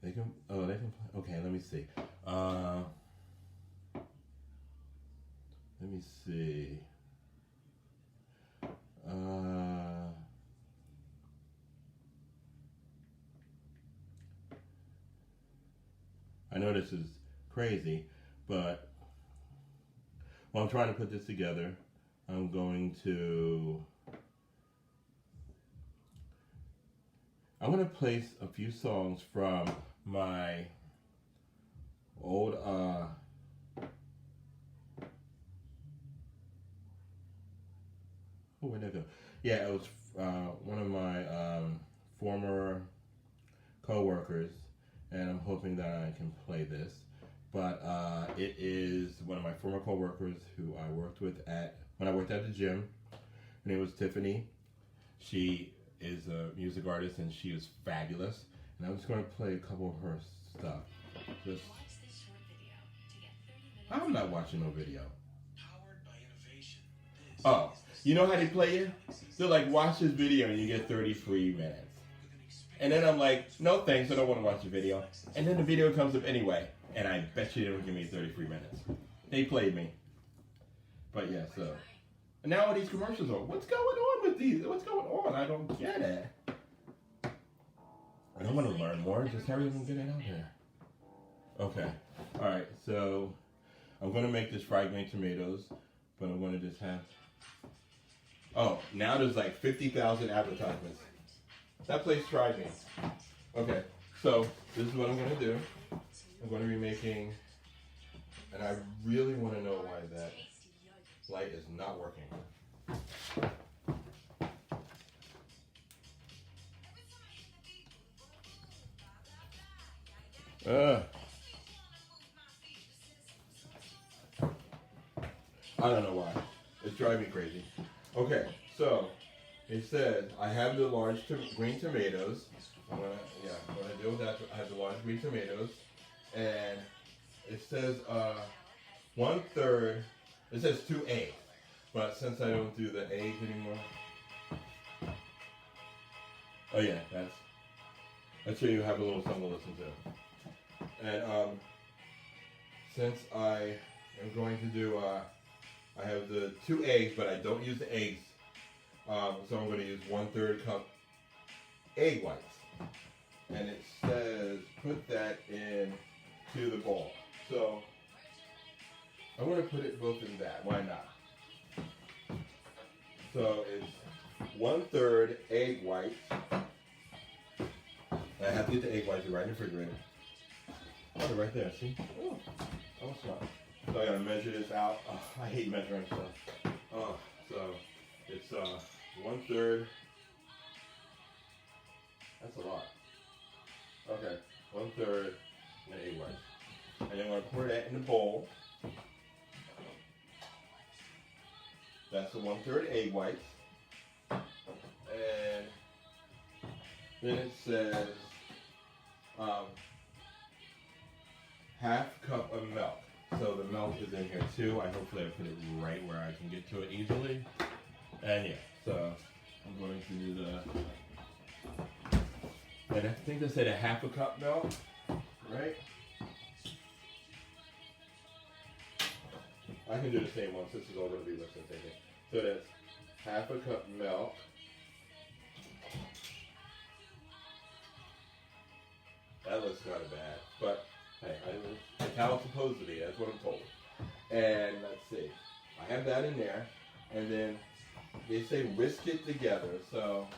S1: okay, let me see. Let me see. I know this is crazy, but while I'm trying to put this together, I'm going to place a few songs from my old oh, where'd that go? Yeah, it was one of my former co-workers, and I'm hoping that I can play this. But it is one of my former co-workers who I worked with when I worked at the gym. Her name was Tiffany. She is a music artist and she is fabulous. And I'm just going to play a couple of her stuff. I'm not watching no video. Oh, you know how they play it? They're like, watch this video and you get 30 free minutes. And then I'm like, no thanks, I don't want to watch the video. And then the video comes up anyway. And I bet you they don't give me 30 free minutes. They played me. But yeah, so. And now all these commercials are, what's going on with these? What's going on? I don't get it. I don't want to learn more. Just hurry up and get it out there. Okay. Alright, so I'm going to make this fried green tomatoes. But I'm going to just have... Oh, now there's like 50,000 advertisements. That place tried me. Okay, so this is what I'm going to do. I'm going to be making, and I really want to know why that light is not working. I don't know why. It's driving me crazy. Okay, so it says I have the large green tomatoes. I'm gonna deal with that. I have the large green tomatoes, and it says 1/3. It says 2 eggs, but since I don't do the eggs anymore. Oh yeah, that's sure you have a little something to listen to. And since I am going to do I have the 2 eggs, but I don't use the eggs. So I'm going to use 1/3 cup egg whites. And it says put that into the bowl. So I'm going to put it both in that. Why not? So it's 1/3 egg whites. I have to get the egg whites right in the refrigerator. Oh, they're right there, see? Oh, smart. So I gotta measure this out. Oh, I hate measuring stuff. So it's 1/3. That's a lot. Okay, 1/3 and egg whites. And then I'm gonna pour that in the bowl. That's the 1/3 egg whites. And then it says half cup of milk. So the milk is in here too. Hopefully I put it right where I can get to it easily. And yeah, so I'm going to do and I think they said a half a cup milk, right? I can do the same one since it's all going to be less than thinking. So that's half a cup milk. That looks kind of bad, but hey, it's how it's supposed to be. That's what I'm told. And let's see, I have that in there, and then they say whisk it together. So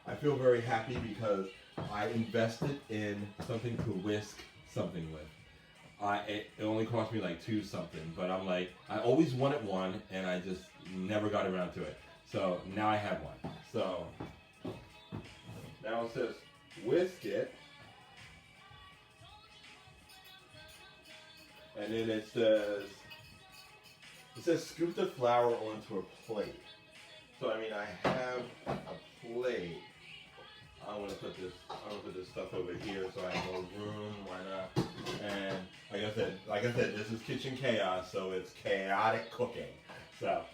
S1: I feel very happy because I invested in something to whisk something with. It only cost me like $2 something, but I'm like, I always wanted one, and I just never got around to it. So now I have one. So now it says whisk it, and then it says scoop the flour onto a plate. So I mean, I have a plate. I'm gonna put this stuff over here so I have more room. Why not? And like I said, this is kitchen chaos, so it's chaotic cooking. So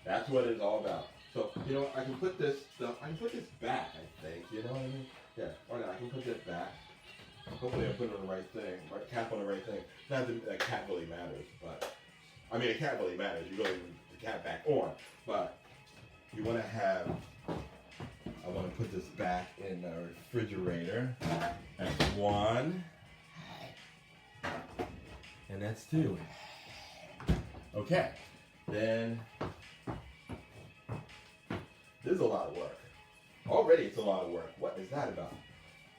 S1: that's what it's all about. So you know, I can put this stuff. I can put this back. I think. You know what I mean? Yeah. Or not, I can put this back. Hopefully, I put it on the right thing. Right, cap on the right thing. Not that a cap really matters, but I mean, a cap really matters. You really need the cap back on, but you want to have. I want to put this back in the refrigerator. That's one. And that's two. Okay. Then, this is a lot of work. Already it's a lot of work. What is that about?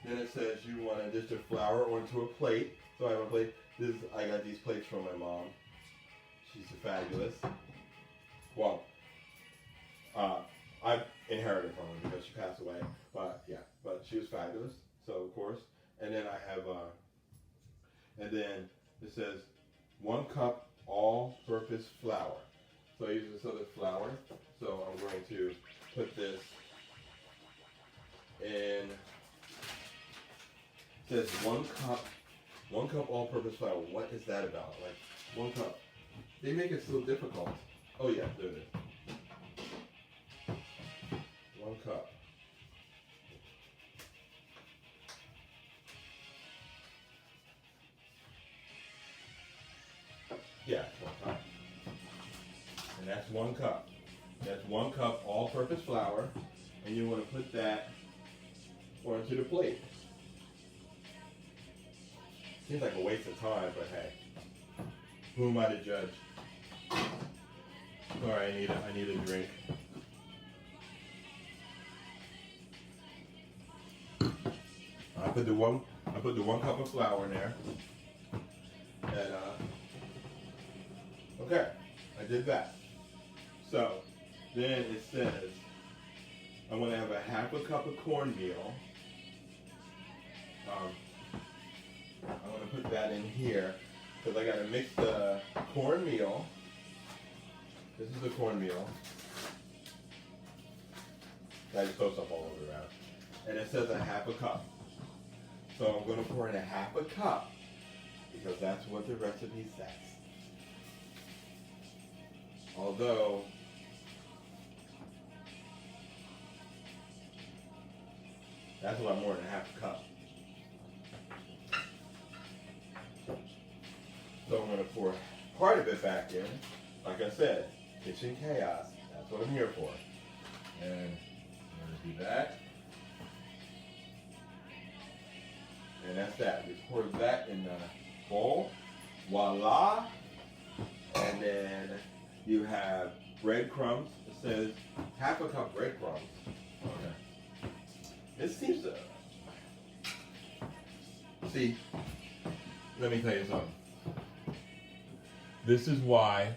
S1: Then it says you want to dish the flour onto a plate. So I have a plate. I got these plates from my mom. She's fabulous. Well, I inherited from her because she passed away. But yeah, but she was fabulous. So of course, and then I have, and then it says 1 cup all-purpose flour. So I use this other flour. So I'm going to put this in. It says 1 cup all-purpose flour. What is that about? Like 1 cup. They make it so difficult. Oh yeah, there it is. 1 cup. Yeah, 1 cup. And that's 1 cup. That's 1 cup all-purpose flour, and you want to put that onto the plate. Seems like a waste of time, but hey, who am I to judge? Sorry, I need a drink. I put the 1 cup of flour in there, and okay, I did that. So then it says I'm gonna have a 1/2 cup of cornmeal. I'm gonna put that in here because I gotta mix the cornmeal. This is the cornmeal. I just throw stuff all over around. And it says a 1/2 cup. So I'm gonna pour in a 1/2 cup because that's what the recipe says. Although that's a lot more than a 1/2 cup. So I'm gonna pour part of it back in. Like I said, kitchen chaos. That's what I'm here for. And I'm gonna do that. And that's that. Just pour that in the bowl. Voila. And then you have breadcrumbs. It says 1/2 cup breadcrumbs. Okay. It seems to. See, let me tell you something. This is why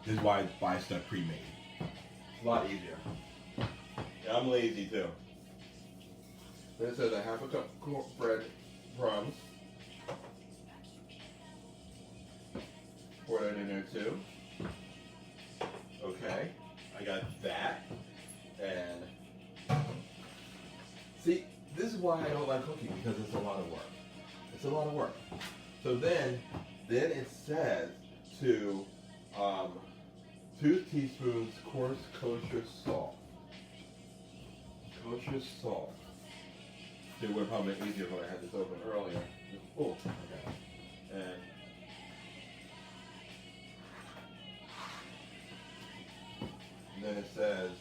S1: I buy stuff pre-made. It's a lot easier. And I'm lazy too. Then it says a 1/2 cup bread crumbs. Pour that in there too. Okay, I got that. And see, this is why I don't like cooking, because it's a lot of work. It's a lot of work. So then it says to 2 teaspoons coarse kosher salt. Kosher salt. It would probably be easier when I had this open earlier. Oh, okay. And then it says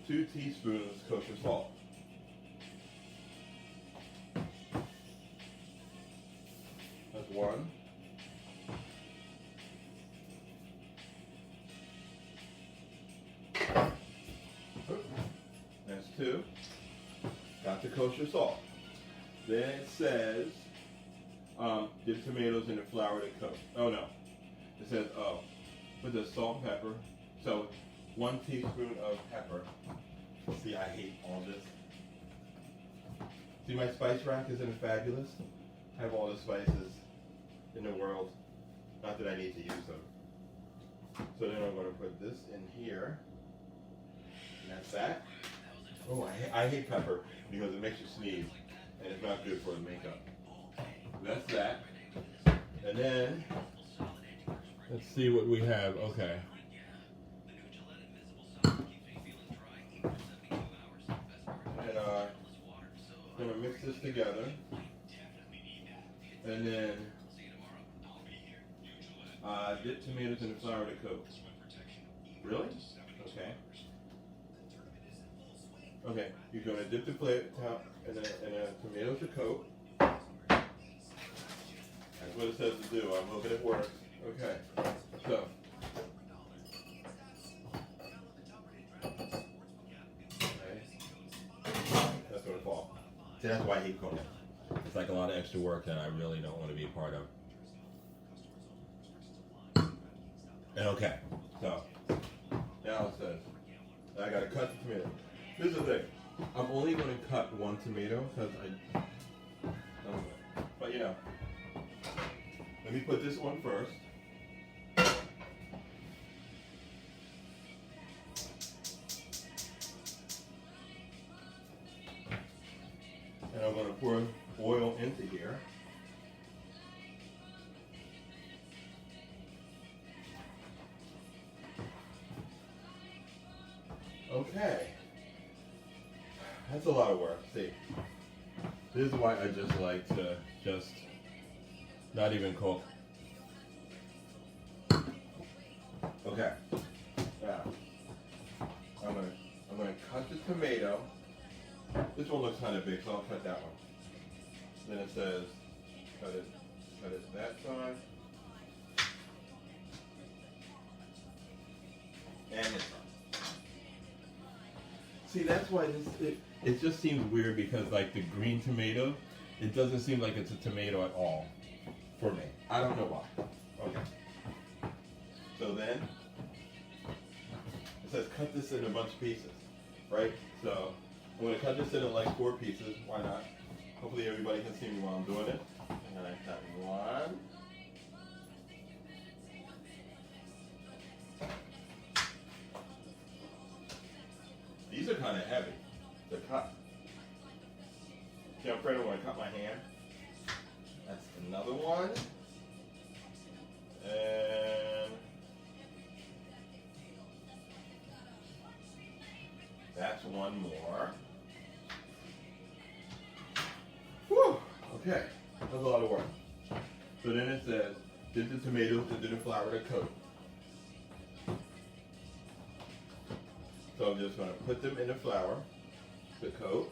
S1: 2 teaspoons kosher salt. That's 1. That's 2. Got the kosher salt. Then it says, dip tomatoes in the flour to cook. Oh no. It says, put the salt and pepper. So 1 teaspoon of pepper. See, I hate all this. See, my spice rack isn't it fabulous? I have all the spices in the world. Not that I need to use them. So then I'm going to put this in here. And that's that. Oh, I hate pepper because it makes you sneeze. And it's not good for the makeup. That's that. And then, let's see what we have. Okay. And I'm going to mix this together. And then dip tomatoes in the flour to coat. Really? Okay. Okay, you're going to dip the plate top in a tomato to coat. That's what it says to do. I'm hoping it works. Okay, so. Okay. That's going to fall. See, that's why I hate cooking. It's like a lot of extra work that I really don't want to be a part of. And okay, so now it says I got to cut the tomato. This is the thing. I'm only going to cut one tomato because but you know, let me put this one first. And I'm going to pour oil into here. Okay. That's a lot of work. See, this is why I just like to not even cook. Okay. Now, I'm gonna cut the tomato. This one looks kind of big, so I'll cut that one. Then it says, cut it that side. And this one. See, that's why it just seems weird because like the green tomato, it doesn't seem like it's a tomato at all for me. I don't know why. Okay. So then, it says cut this in a bunch of pieces, right? So I'm going to cut this in like 4 pieces. Why not? Hopefully everybody can see me while I'm doing it. And I cut one. These are kind of heavy to cut. See, I'm afraid I'm going to cut my hand. That's another one. And that's one more. Whew. Okay, that's a lot of work. So then it says, dip the tomatoes into the flour to coat. So I'm just going to put them in the flour to coat.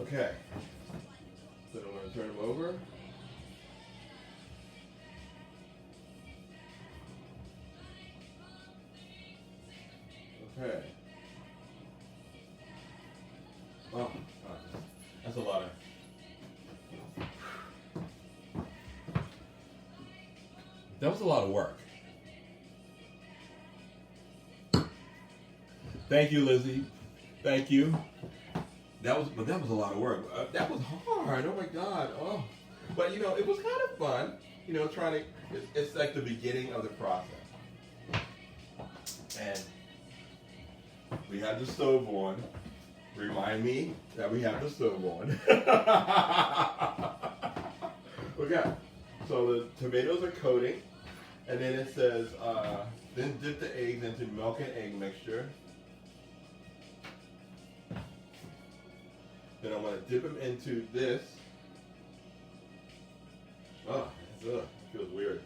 S1: Okay. So I'm going to turn them over. Okay. Oh, that's a lot of. That was a lot of work. Thank you, Lizzie. Thank you. That was a lot of work. That was hard. Oh my God. Oh, but you know, it was kind of fun. You know, trying to. It's like the beginning of the process. And we had the stove on. Remind me that we have the stove on. Okay. So the tomatoes are coating, and then it says, then dip the eggs into milk and egg mixture. Then I'm going to dip them into this. Oh, it feels weird.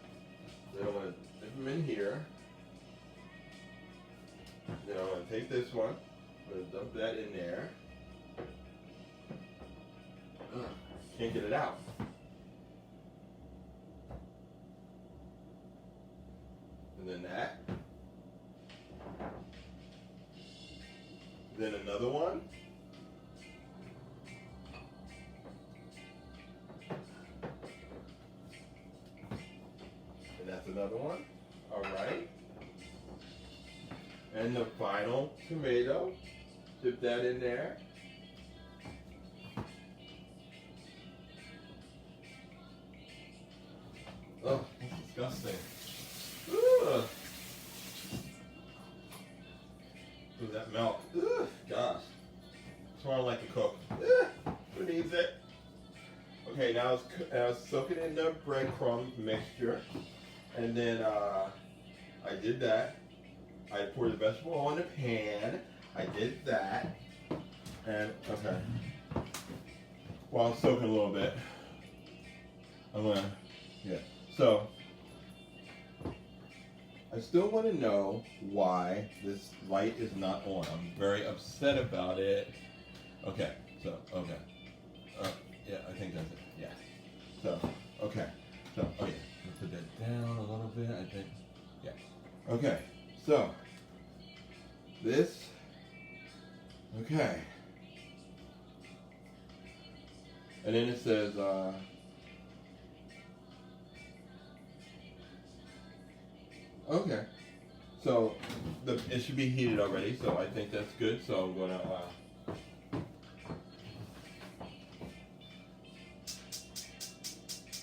S1: Then I'm going to dip them in here. Then I'm going to take this one. I'm going to dump that in there. Can't get it out. And then that. Then another one. And that's another one. All right. And the final tomato. Dip that in there. Oh, that's disgusting. Ugh. Ooh, that milk. Ugh, gosh. That's why I don't like to cook. Ugh, who needs it? Okay, now I was soaking in the breadcrumb mixture. And then I did that. I poured the vegetable oil in the pan. I did that. And, okay. While it's soaking a little bit, I'm gonna, yeah. So, I still want to know why this light is not on. I'm very upset about it. Okay, so, okay. Yeah, I think that's it. Yeah. So, okay. So, oh yeah. Put that down a little bit, I think. Yeah. Okay, so, this, okay. And then it says, okay. So it should be heated already, so I think that's good. So I'm gonna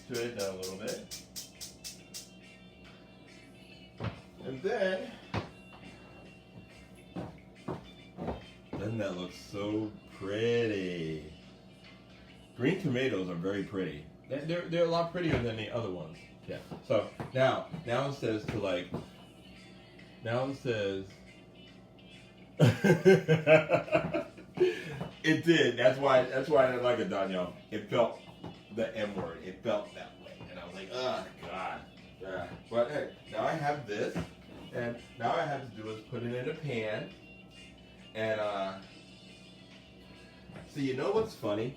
S1: turn it down a little bit. And then, doesn't that look so pretty? Green tomatoes are very pretty. They're a lot prettier than the other ones. Yeah. So now it says to like. Now it says. It did. That's why I didn't like it, Danielle. It felt the M word. It felt that way, and I was like, oh God. Yeah. But hey, now I have this, and now I have to do is put it in a pan, and see, you know what's funny?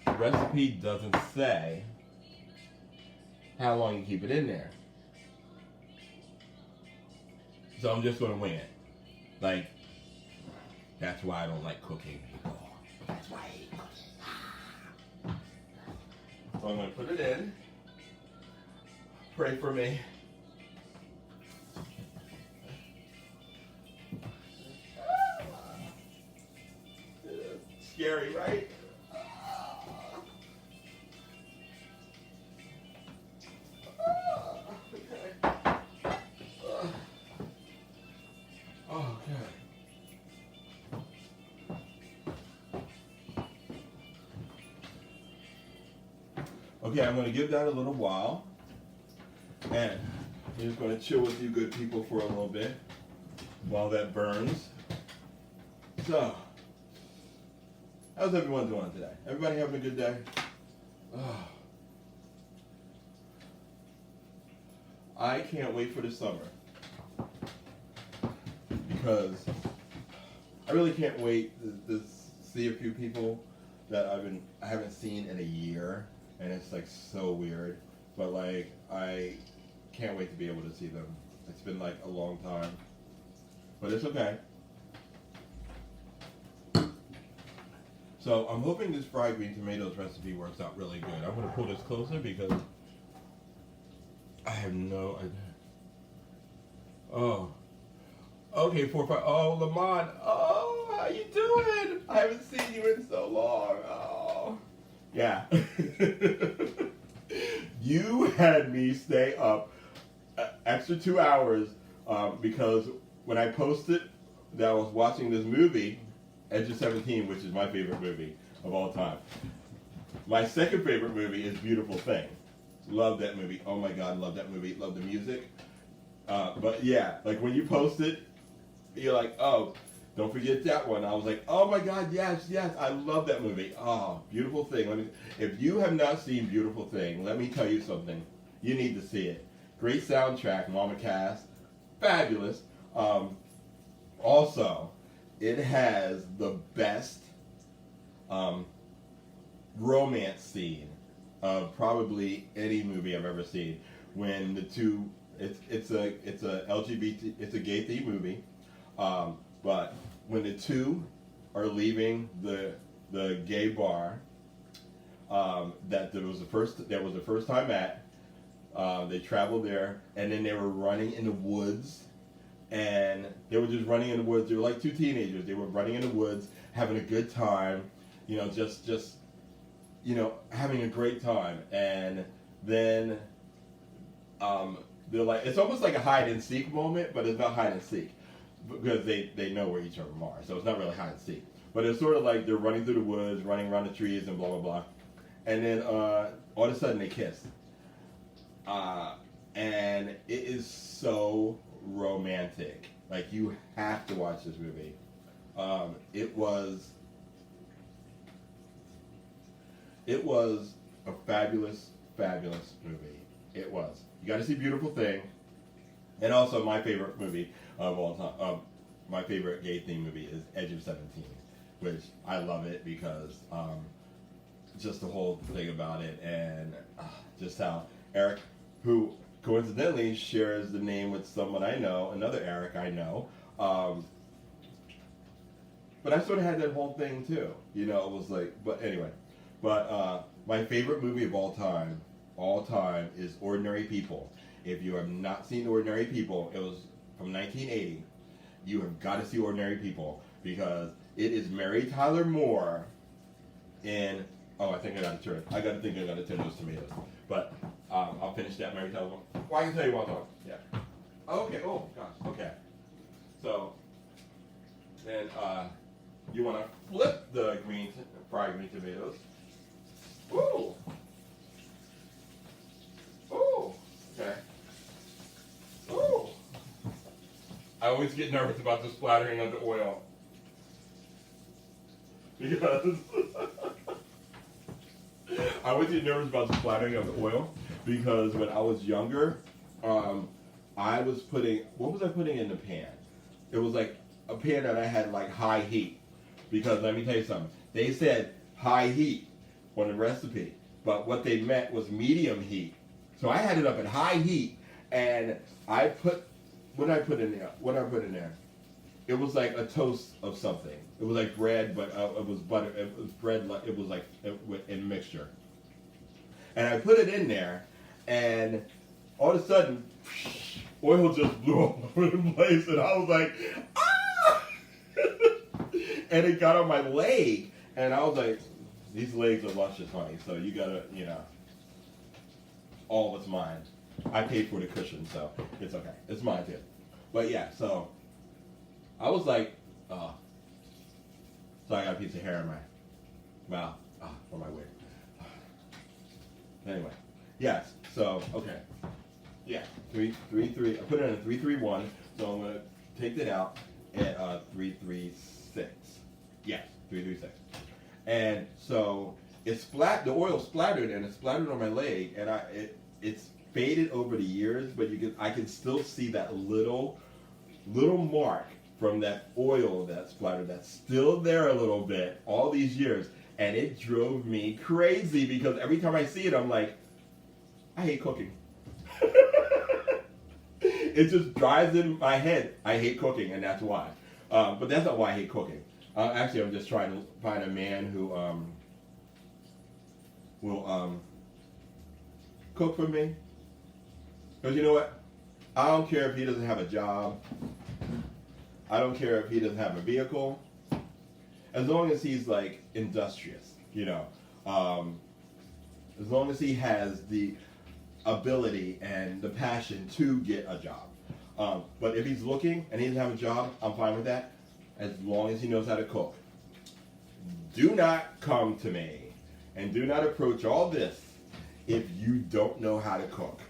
S1: The recipe doesn't say how long you keep it in there. So I'm just going to wing it. Like, that's why I don't like cooking, people. That's why I hate cooking. So I'm going to put it in. Pray for me. Scary, right? Okay, I'm going to give that a little while, and I'm just going to chill with you good people for a little bit while that burns. So, how's everyone doing today? Everybody having a good day? Oh. I can't wait for the summer because I really can't wait to see a few people that I haven't seen in a year. And it's like so weird, but like I can't wait to be able to see them. It's been like a long time, but it's okay. So I'm hoping this fried green tomatoes recipe works out really good. I'm gonna pull this closer because I have no idea. Oh, okay, 4, 5. Oh, Lamont. Oh, how you doing? I haven't seen you in so long. Oh. Yeah. You had me stay up extra 2 hours because when I posted that I was watching this movie, Edge of 17, which is my favorite movie of all time. My second favorite movie is Beautiful Thing. Love that movie. Oh my God, love that movie. Love the music. But yeah, like when you post it, you're like, oh, don't forget that one. I was like, oh my God, yes, I love that movie. Oh, Beautiful Thing. If you have not seen Beautiful Thing, let me tell you something. You need to see it. Great soundtrack, Mama Cass. Fabulous. Also, it has the best romance scene of probably any movie I've ever seen. When the two, it's a LGBT, it's a gay themed movie. But when the two are leaving the gay bar that was the first time at, they traveled there, and then they were running in the woods, and they were just running in the woods. They were like two teenagers. They were running in the woods, having a good time, just having a great time. And then they're like, it's almost like a hide and seek moment, but it's not hide and seek because they know where each other are, so it's not really hide and seek. But it's sort of like they're running through the woods, running around the trees, and blah blah blah, and then all of a sudden they kiss, and it is so romantic. Like, you have to watch this movie. It was a fabulous, fabulous movie. It was. You got to see Beautiful Thing, and also my favorite movie of all time. My favorite gay theme movie is Edge of 17, which I love it because just the whole thing about it, and just how Eric, who coincidentally shares the name with someone I know, another Eric I know. But I sort of had that whole thing too. You know, it was like, but anyway. But my favorite movie of all time is Ordinary People. If you have not seen Ordinary People, it was from 1980. You have got to see Ordinary People because it is Mary Tyler Moore in. Oh, I think I got to turn. I got to turn those tomatoes. But I'll finish that Mary Tyler Moore. Well, I can tell you what I'm talking. Yeah. Okay. Oh gosh. Okay. So then you want to flip the fried green tomatoes. Ooh. Ooh. Okay. Ooh. I always get nervous about the splattering of the oil. Because I always get nervous about the splattering of the oil because when I was younger, I was putting, what was I putting in the pan? It was like a pan that I had like high heat. Because let me tell you something, they said high heat on the recipe, but what they meant was medium heat. So I had it up at high heat, and I put, what did I put in there? It was like a toast of something. It was like bread, but it was butter. It was bread. It was like in mixture. And I put it in there, and all of a sudden, oil just blew all over the place, and I was like, ah! And it got on my leg, and I was like, these legs are luscious, honey. So you gotta, all of it's mine. I paid for the cushion, so it's okay. It's mine too. But yeah, so I was like, so I got a piece of hair in my mouth, for my wig. Anyway, yes. So okay, yeah, 3 3 3. I put it in a 3 3 1. So I'm gonna take that out at 3 3 6. Yes, 3 3 6. And so the oil splattered, and it splattered on my leg, and it's faded over the years, but I can still see that little mark from that oil that splattered that's still there a little bit all these years, and it drove me crazy because every time I see it, I'm like, I hate cooking. It just drives in my head. I hate cooking, and that's why. But that's not why I hate cooking. Actually, I'm just trying to find a man who will cook for me. Because you know what? I don't care if he doesn't have a job. I don't care if he doesn't have a vehicle. As long as he's like industrious, as long as he has the ability and the passion to get a job. But if he's looking and he doesn't have a job, I'm fine with that. As long as he knows how to cook. Do not come to me and do not approach all this if you don't know how to cook.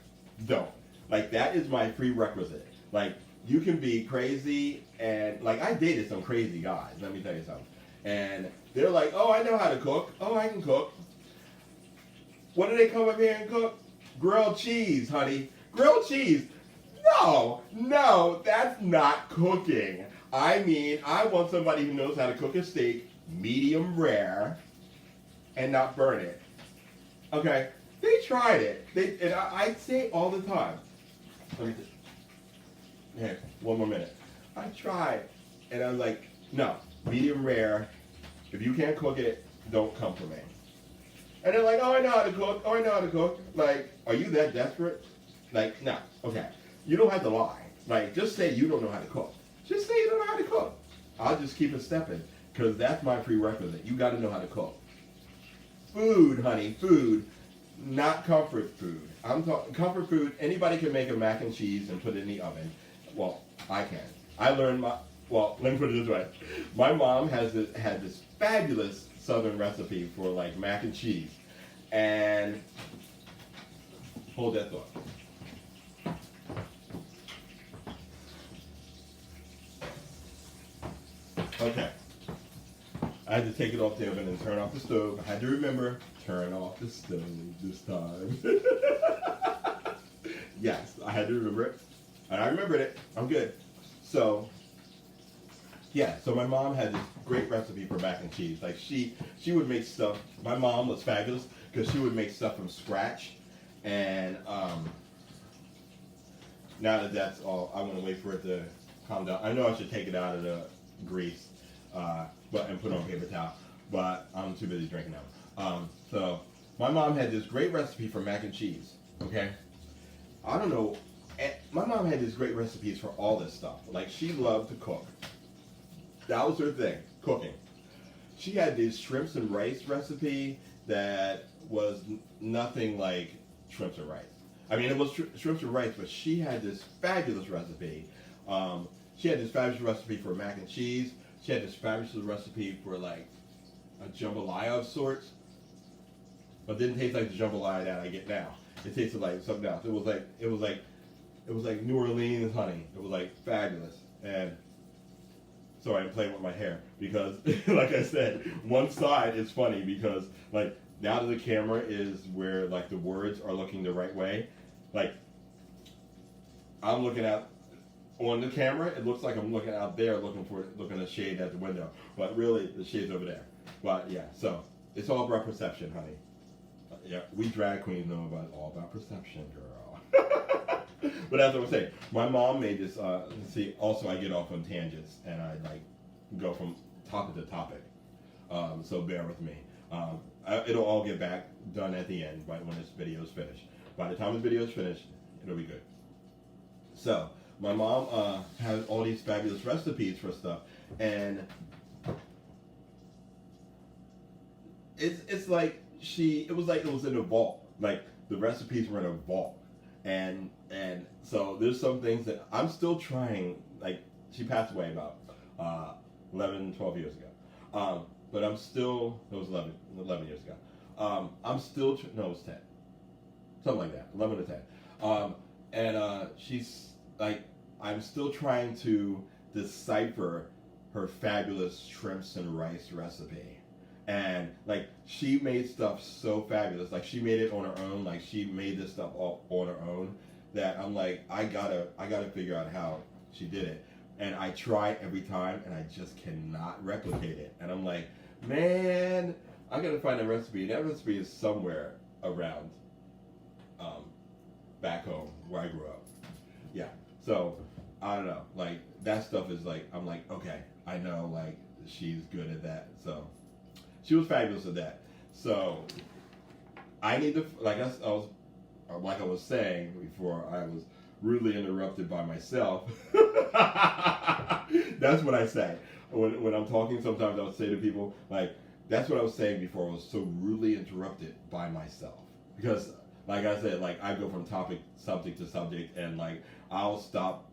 S1: Don't. Like, that is my prerequisite. Like, you can be crazy, and like, I dated some crazy guys, let me tell you something. And they're like, oh, I know how to cook. Oh, I can cook. What do they come up here and cook? Grilled cheese, honey. Grilled cheese. No, that's not cooking. I mean, I want somebody who knows how to cook a steak medium rare and not burn it. Okay? They tried it. And I say it all the time. Here, one more minute. I tried, and I was like, no, medium rare. If you can't cook it, don't come for me. And they're like, oh, I know how to cook. Oh, I know how to cook. Like, are you that desperate? Like, no. Okay. You don't have to lie. Like, just say you don't know how to cook. Just say you don't know how to cook. I'll just keep it stepping, because that's my prerequisite. You got to know how to cook. Food, honey, food. Not comfort food. I'm talking comfort food. Anybody can make a mac and cheese and put it in the oven. Well, I can. I learned my. Well, let me put it this way. My mom had this fabulous Southern recipe for like mac and cheese, and hold that thought. Okay. I had to take it off the oven and turn off the stove. I had to remember, turn off the stove this time. Yes, I had to remember it. And I remembered it. I'm good. So, yeah, so my mom had this great recipe for mac and cheese. Like she would make stuff. My mom was fabulous because she would make stuff from scratch. And now that that's all, I want to wait for it to calm down. I know I should take it out of the grease, and put it on paper towel, but I'm too busy drinking now. So my mom had this great recipe for mac and cheese. Okay, I don't know. My mom had these great recipes for all this stuff. Like she loved to cook. That was her thing, cooking. She had this shrimps and rice recipe that was nothing like shrimps and rice. I mean, it was shrimps and rice, but she had this fabulous recipe. She had this fabulous recipe for mac and cheese. She had this fabulous recipe for like a jambalaya of sorts, but didn't taste like the jambalaya that I get now. It tasted like something else. It was like New Orleans honey. It was like fabulous. And sorry, I'm playing with my hair because, like I said, one side is funny because like now that the camera is where like the words are looking the right way, like I'm looking out on the camera, it looks like I'm looking out there looking at shade at the window, but really the shade's over there. But yeah, so it's all about perception, honey. Yeah, we drag queens know all about perception, girl. But as I was saying, my mom made this. See, also I get off on tangents and I like go from topic to topic. So bear with me. It'll all get back done at the end, right when this video is finished. By the time this video is finished, it'll be good. So my mom had all these fabulous recipes for stuff, and it's like it was in a vault. Like the recipes were in a vault, and so there's some things that I'm still trying. Like she passed away about 12 years ago, but I'm still it was 11 years ago. I'm still no, it was 10, something like that, 11 to 10, and she's like. I'm still trying to decipher her fabulous shrimps and rice recipe. And like she made stuff so fabulous. Like she made it on her own. Like she made this stuff all on her own that I'm like, I gotta figure out how she did it. And I try every time and I just cannot replicate it. And I'm like, man, I gotta find a recipe. That recipe is somewhere around back home where I grew up. Yeah. So I don't know, like that stuff is like I'm like, okay, I know like she's good at that. So she was fabulous at that. So I need to like I was saying before I was rudely interrupted by myself. That's what I say. When I'm talking sometimes I'll say to people like that's what I was saying before I was so rudely interrupted by myself. Because like I said, like I go from subject to subject and like I'll stop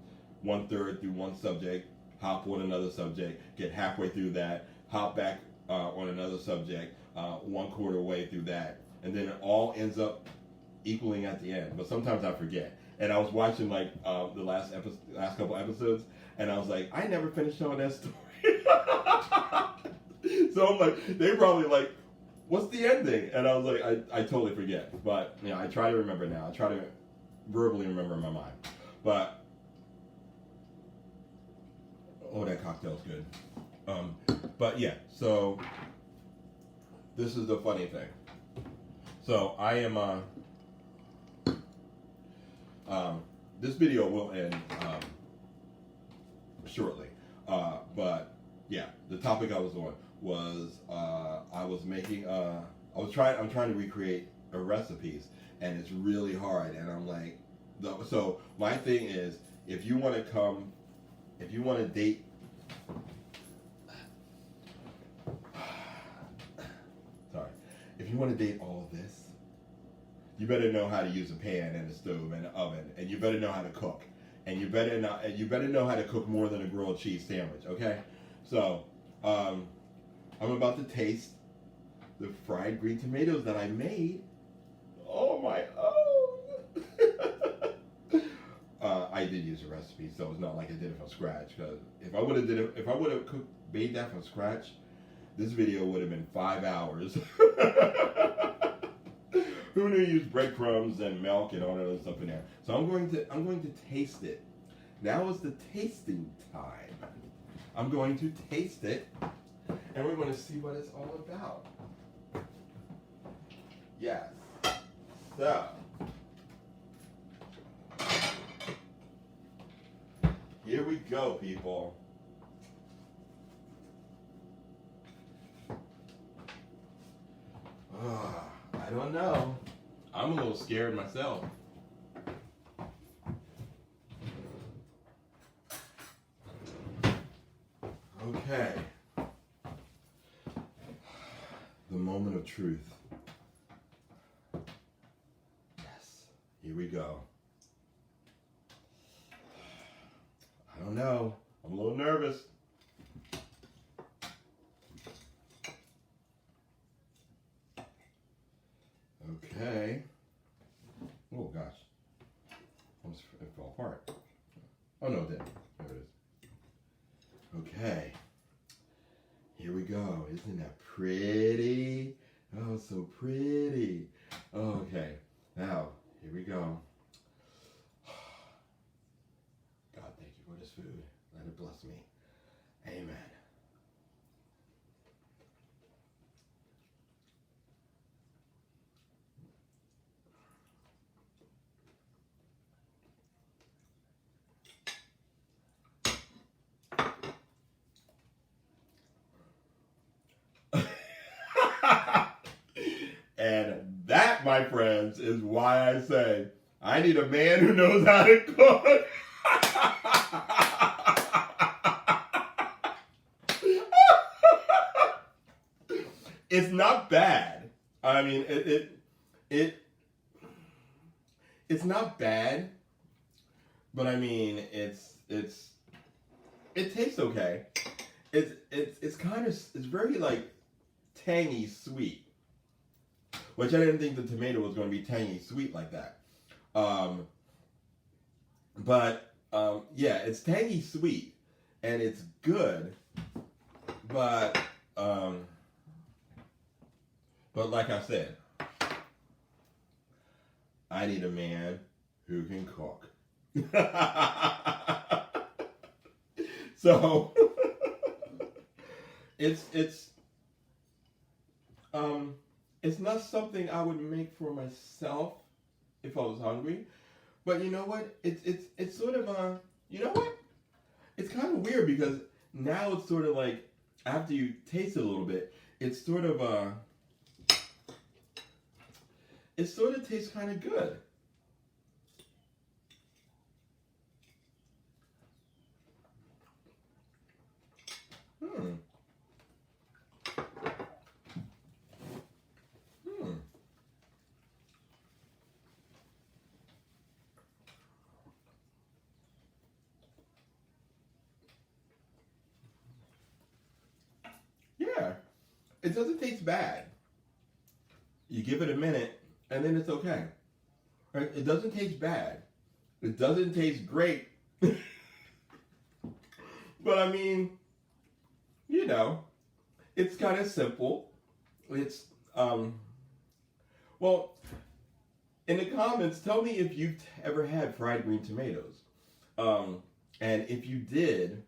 S1: 1/3 through one subject, hop on another subject, get halfway through that, hop back on another subject, 1/4 way through that, and then it all ends up equaling at the end. But sometimes I forget. And I was watching like the last couple episodes, and I was like, I never finished telling that story. So I'm like, they probably like, what's the ending? And I was like, I totally forget. But you know, I try to remember now. I try to verbally remember in my mind. But oh, that cocktail's good. But yeah, so this is the funny thing. So I am this video will end shortly. But yeah, the topic I was on was I was making I'm trying to recreate recipes, and it's really hard. And I'm like, so my thing is, if you want to date, sorry, if you want to date all of this, you better know how to use a pan and a stove and an oven, and you better know how to cook, and you better know how to cook more than a grilled cheese sandwich. Okay, so I'm about to taste the fried green tomatoes that I made. Oh my I did use a recipe, so it's not like I did it from scratch. Because if I would have made that from scratch, this video would have been 5 hours. Who knew you use breadcrumbs and milk and all that other stuff in there? So I'm going to taste it. Now is the tasting time. I'm going to taste it, and we're going to see what it's all about. Yes. So. Here we go, people. I don't know. I'm a little scared myself. Okay. The moment of truth. Yes. Here we go. I don't know. I'm a little nervous. Okay. Oh gosh. Almost it fell apart. Oh no, it didn't. There it is. Okay. Here we go. Isn't that pretty? Oh, so pretty. Okay. Now, here we go. God, thank you for this food. Let it bless me. Amen. And that, my friends, is why I say I need a man who knows how to cook. It's not bad. I mean, it's not bad, but I mean, it tastes okay. It's very like tangy sweet, which I didn't think the tomato was going to be tangy sweet like that. Yeah, it's tangy sweet, and it's good, but like I said, I need a man who can cook. So it's not something I would make for myself if I was hungry. But you know what? It's sort of you know what? It's kind of weird because now it's sort of like after you taste it a little bit, it's sort of it sort of tastes kind of good. Yeah, it doesn't taste bad. You give it a minute, and then it's okay. Right? It doesn't taste bad. It doesn't taste great. But I mean, you know, it's kind of simple. It's well, in the comments, tell me if you've ever had fried green tomatoes. And if you did,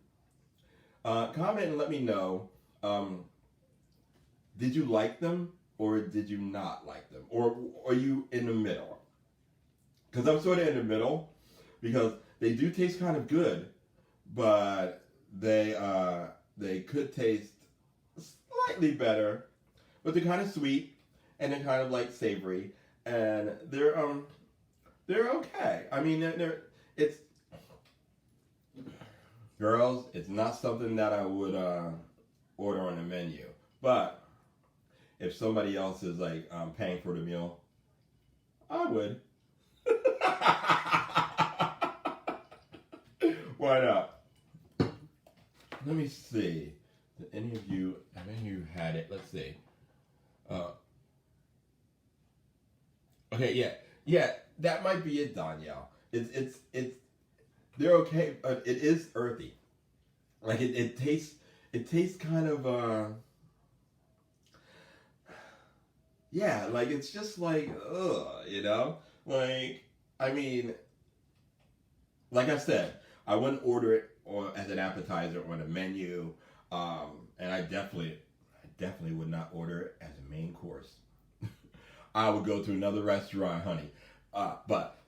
S1: comment and let me know. Did you like them or did you not like them? Or are you in the middle? Because I'm sort of in the middle because they do taste kind of good, but they could taste slightly better, but they're kind of sweet and they're kind of like savory, and they're okay. I mean, it's girls. It's not something that I would order on the menu, but if somebody else is like paying for the meal, I would. Why not? Let me see. Have any of you had it? Let's see. Okay, yeah. That might be it, Danielle. It's. They're okay, but it is earthy. Like it tastes kind of yeah, like it's just like like I mean, like I said, I wouldn't order it or as an appetizer on a menu, and I definitely would not order it as a main course. I would go to another restaurant, honey. But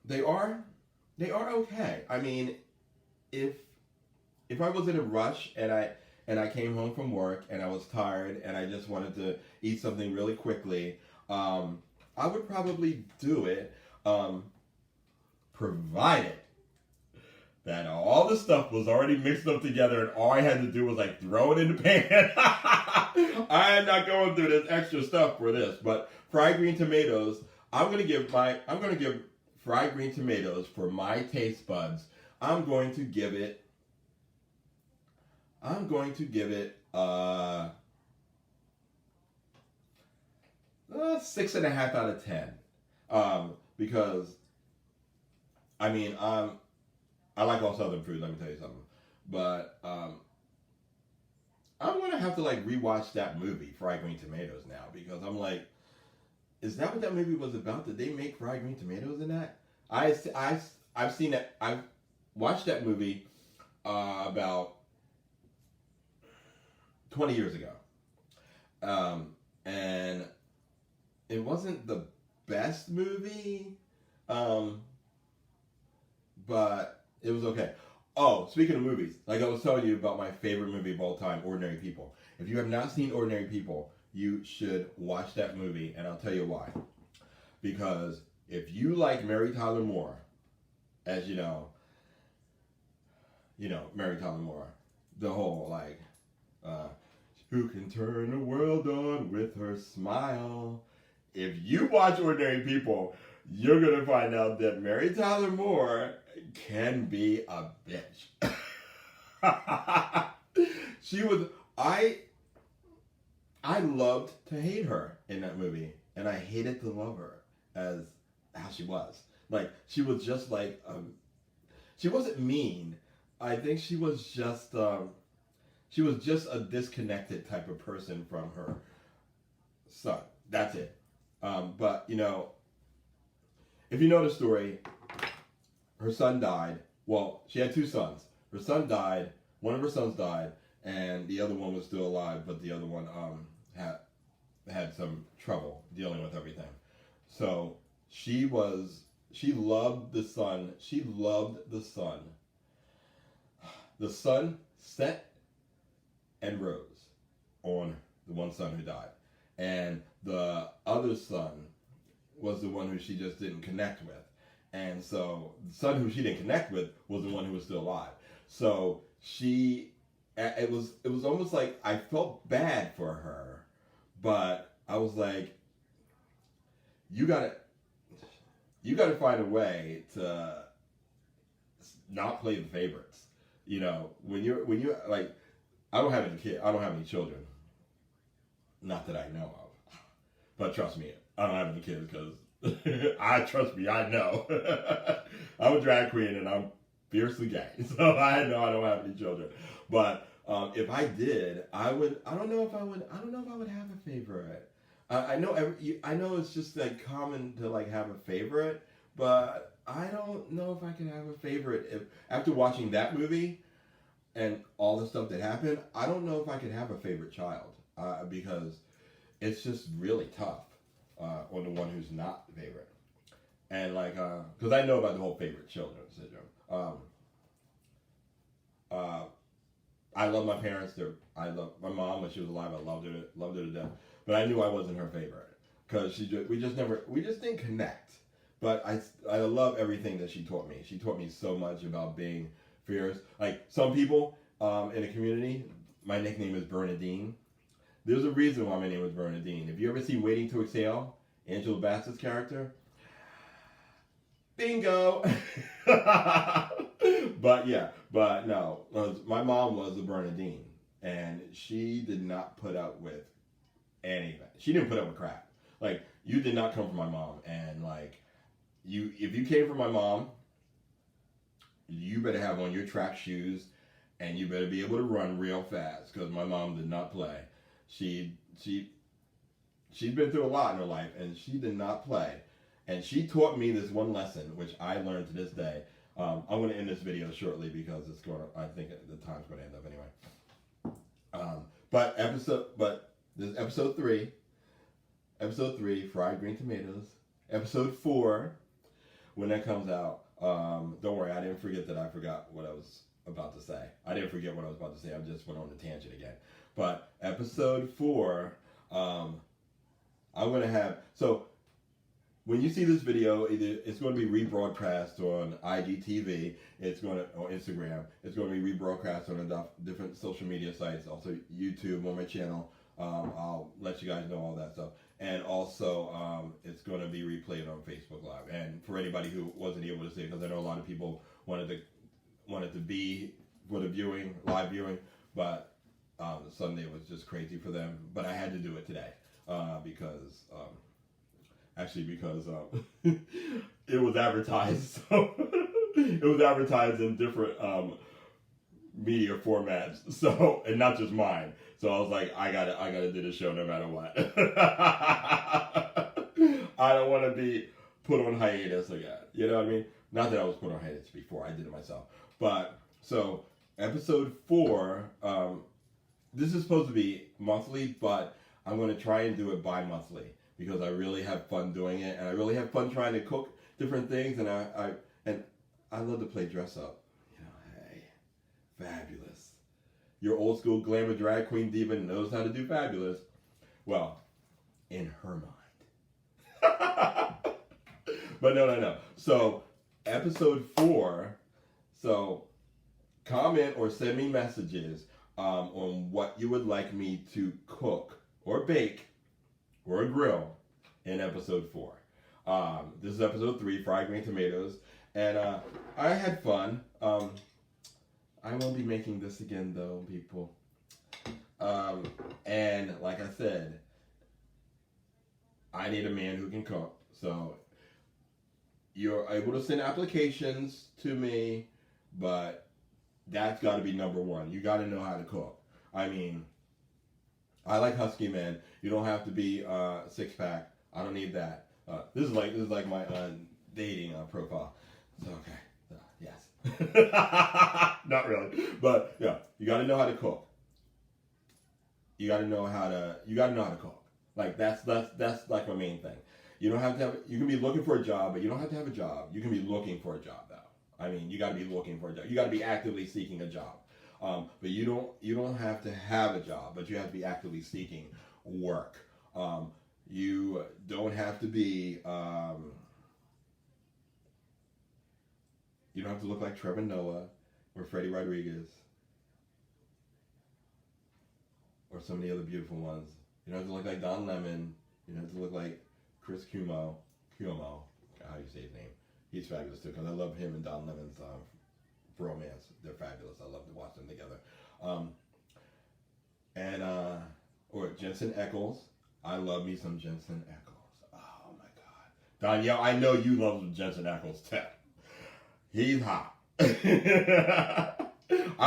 S1: they are okay. I mean, if if I was in a rush and I came home from work and I was tired and I just wanted to eat something really quickly, I would probably do it, provided that all the stuff was already mixed up together and all I had to do was like throw it in the pan. I am not going through this extra stuff for this, but fried green tomatoes, I'm gonna give fried green tomatoes for my taste buds. I'm going to give it I'm going to give it a 6.5 out of 10. Because I mean I like all Southern food. Let me tell you something. But I'm gonna have to like rewatch that movie, Fried Green Tomatoes, now because I'm like, is that what that movie was about? Did they make fried green tomatoes in that? I've seen that. I've watched that movie about 20 years ago, and it wasn't the best movie, but it was okay. Oh, speaking of movies, like I was telling you about my favorite movie of all time, Ordinary People. If you have not seen Ordinary People, you should watch that movie, and I'll tell you why. Because if you like Mary Tyler Moore, as Mary Tyler Moore, the whole like, uh, who can turn the world on with her smile. If you watch Ordinary People, you're gonna find out that Mary Tyler Moore can be a bitch. She was I loved to hate her in that movie, and I hated to love her as how she was. Like she was just like she wasn't mean. I think she was just a disconnected type of person from her son. That's it. But if you know the story, her son died. Well, she had two sons. Her son died. One of her sons died, and the other one was still alive, but the other one had some trouble dealing with everything. So she loved the son. She loved the son. The son set and rose on the one son who died, and the other son was the one who she just didn't connect with. And so the son who she didn't connect with was the one who was still alive. So it was almost like I felt bad for her, but I was like, you gotta find a way to not play the favorites. When you're like, I don't have any children, not that I know of, but trust me, I don't have any kids because trust me, I know. I'm a drag queen and I'm fiercely gay, so I know I don't have any children. But if I did, I would. I don't know if I would. I don't know if I would have a favorite. I know it's just like common to like have a favorite, but I don't know if I can have a favorite. If after watching that movie and all the stuff that happened, I don't know if I could have a favorite child because it's just really tough on the one who's not the favorite. And like, because I know about the whole favorite children syndrome. I love my parents. I love my mom when she was alive. I loved her to death. But I knew I wasn't her favorite because we just didn't connect. But I love everything that she taught me. She taught me so much about being fierce. Like some people in the community, my nickname is Bernadine. There's a reason why my name is Bernadine. If you ever see Waiting to Exhale, Angela Bassett's character. Bingo. But yeah, but no, my mom was a Bernadine, and she did not put up with anything. She didn't put up with crap. Like, you did not come from my mom, and like, if you came from my mom, you better have on your track shoes, and you better be able to run real fast, because my mom did not play. She'd been through a lot in her life, and she did not play. And she taught me this one lesson, which I learned to this day. I'm going to end this video shortly because I think the time's going to end up anyway. But this is episode 3. Episode 3, fried green tomatoes. Episode 4, when that comes out, don't worry, I didn't forget that I forgot what I was about to say. I didn't forget what I was about to say. I just went on the tangent again. But episode 4, I'm going to have... So, when you see this video, it's going to be rebroadcast on IGTV, or Instagram. It's going to be rebroadcast on different social media sites, also YouTube on my channel. I'll let you guys know all that stuff. And also, it's going to be replayed on Facebook Live. And for anybody who wasn't able to see it, because I know a lot of people wanted to be for the live viewing, but Sunday was just crazy for them. But I had to do it today because it was advertised. So it was advertised in different media formats. So, and not just mine. So I was like, I gotta do the show no matter what. I don't want to be put on hiatus again. You know what I mean? Not that I was put on hiatus before. I did it myself. But so episode 4. This is supposed to be monthly, but I'm going to try and do it bi-monthly, because I really have fun doing it, and I really have fun trying to cook different things, and I love to play dress up. You know, hey, fabulous. Your old school glamour drag queen diva knows how to do fabulous. Well, in her mind. But no. So, episode 4. So, comment or send me messages on what you would like me to cook or bake or grill in episode 4. This is episode 3, fried green tomatoes, and I had fun. I won't be making this again, though, people. And like I said, I need a man who can cook. So you're able to send applications to me, but that's got to be number 1. You got to know how to cook. I mean, I like husky men. You don't have to be 6-pack. I don't need that. This is like my dating profile. So okay, yes, not really, but yeah, you got to know how to cook. You got to know how to cook. Like that's like my main thing. You don't have to have. You can be looking for a job, but you don't have to have a job. You can be looking for a job though. I mean, you got to be looking for a job. You got to be actively seeking a job. But you don't have to have a job, but you have to be actively seeking work. You don't have to be. You don't have to look like Trevor Noah or Freddie Rodriguez or some of the other beautiful ones. You don't have to look like Don Lemon. You don't have to look like Chris Cuomo, how do you say his name? He's fabulous too, because I love him and Don Lemon's romance. They're fabulous. I love to watch them together. Or Jensen Ackles. I love me some Jensen Ackles. Oh my God, Danielle, I know you love Jensen Ackles too. He's hot. I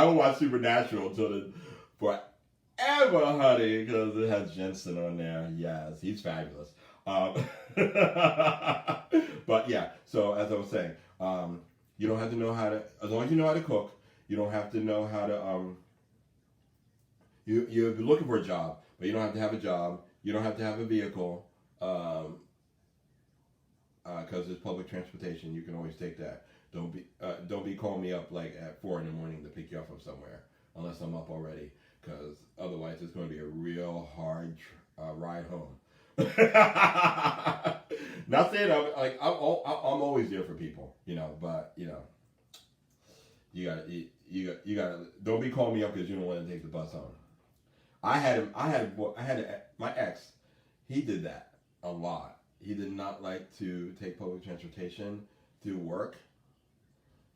S1: will watch Supernatural forever, honey, because it has Jensen on there. Yes, he's fabulous. But yeah, so as I was saying, you don't have to know how to, as long as you know how to cook, you don't have to know how to, you're looking for a job, but you don't have to have a job. You don't have to have a vehicle, because there's public transportation. You can always take that. Don't be calling me up like at 4 a.m. to pick you up from somewhere, unless I'm up already, because otherwise it's going to be a real hard ride home. Not saying I'm always there for people, you know, but you know, you gotta don't be calling me up because you don't want to take the bus home. My ex, he did that a lot. he did not like to take public transportation to work.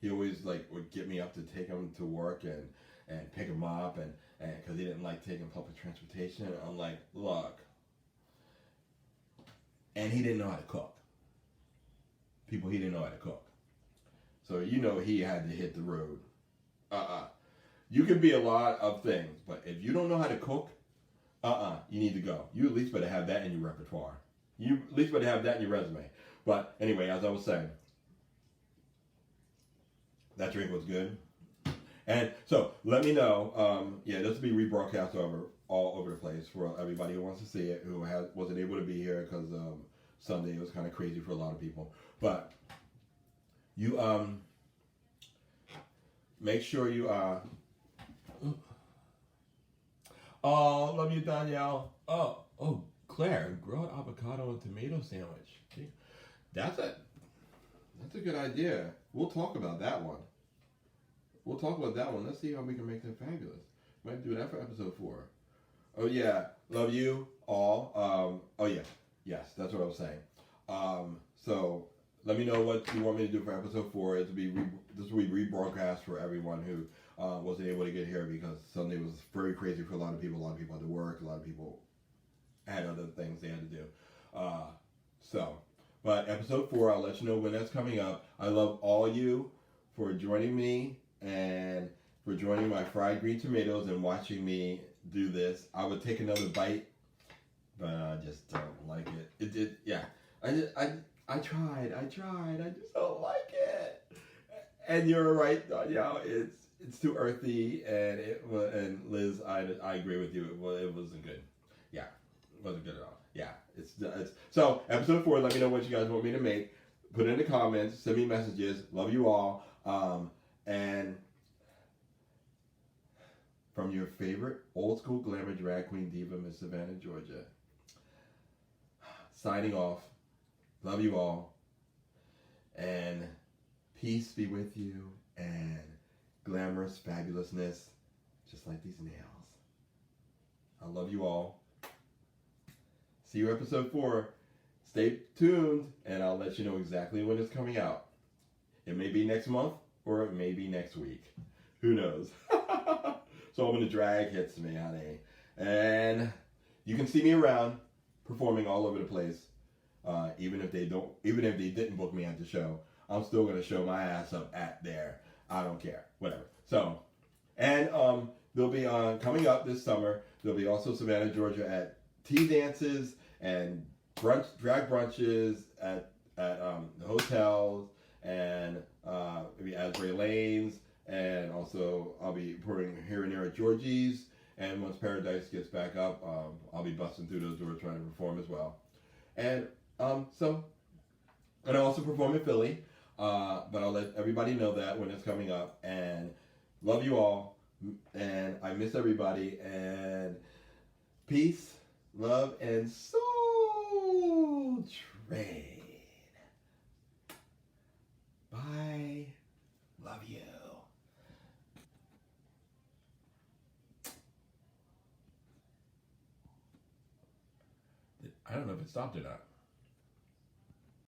S1: He always like would get me up to take him to work and pick him up and because he didn't like taking public transportation. I'm like, look, and he didn't know how to cook. People, he didn't know how to cook. So you know he had to hit the road. You can be a lot of things, but if you don't know how to cook, you need to go. You at least better have that in your repertoire. You at least better have that in your resume. But anyway, as I was saying, that drink was good. And so let me know. Yeah, this will be rebroadcast all over the place for everybody who wants to see it, who wasn't able to be here because Sunday was kind of crazy for a lot of people. But you make sure you oh, love you, Danielle. Oh, Claire, grilled avocado and tomato sandwich. That's a good idea. We'll talk about that one. Let's see how we can make that fabulous. Might do that for episode 4. Oh yeah, love you all. Oh yeah, yes, that's what I was saying. So let me know what you want me to do for episode 4. This will be rebroadcast for everyone who wasn't able to get here because Sunday was very crazy for a lot of people. A lot of people had to work. A lot of people had other things they had to do. But episode 4, I'll let you know when that's coming up. I love all you for joining me and for joining my fried green tomatoes and watching me do this. I would take another bite, but I just don't like it. Yeah. I tried. I just don't like it. And you're right, Danielle. It's too earthy, and Liz, I agree with you. It wasn't good. Yeah, it wasn't good at all. Yeah, it's so episode 4. Let me know what you guys want me to make. Put it in the comments. Send me messages. Love you all. And from your favorite old school glamour drag queen diva, Miss Savannah Georgia. Signing off. Love you all. And peace be with you. And glamorous fabulousness. Just like these nails. I love you all. See you episode 4. Stay tuned. And I'll let you know exactly when it's coming out. It may be next month. Or it may be next week. Who knows? So when the drag hits me, honey. And you can see me around performing all over the place. Even if they didn't book me at the show, I'm still gonna show my ass up at there. I don't care. Whatever. So, and they'll be coming up this summer. There'll be also Savannah Georgia at tea dances and drag brunches at the hotels and maybe Asbury Lanes, and also I'll be reporting here and there at Georgie's. And once Paradise gets back up, I'll be busting through those doors trying to perform as well. And and I also perform in Philly, but I'll let everybody know that when it's coming up. And love you all, and I miss everybody. And peace, love, and soul trade. Bye. Love you. I don't know if it stopped or not.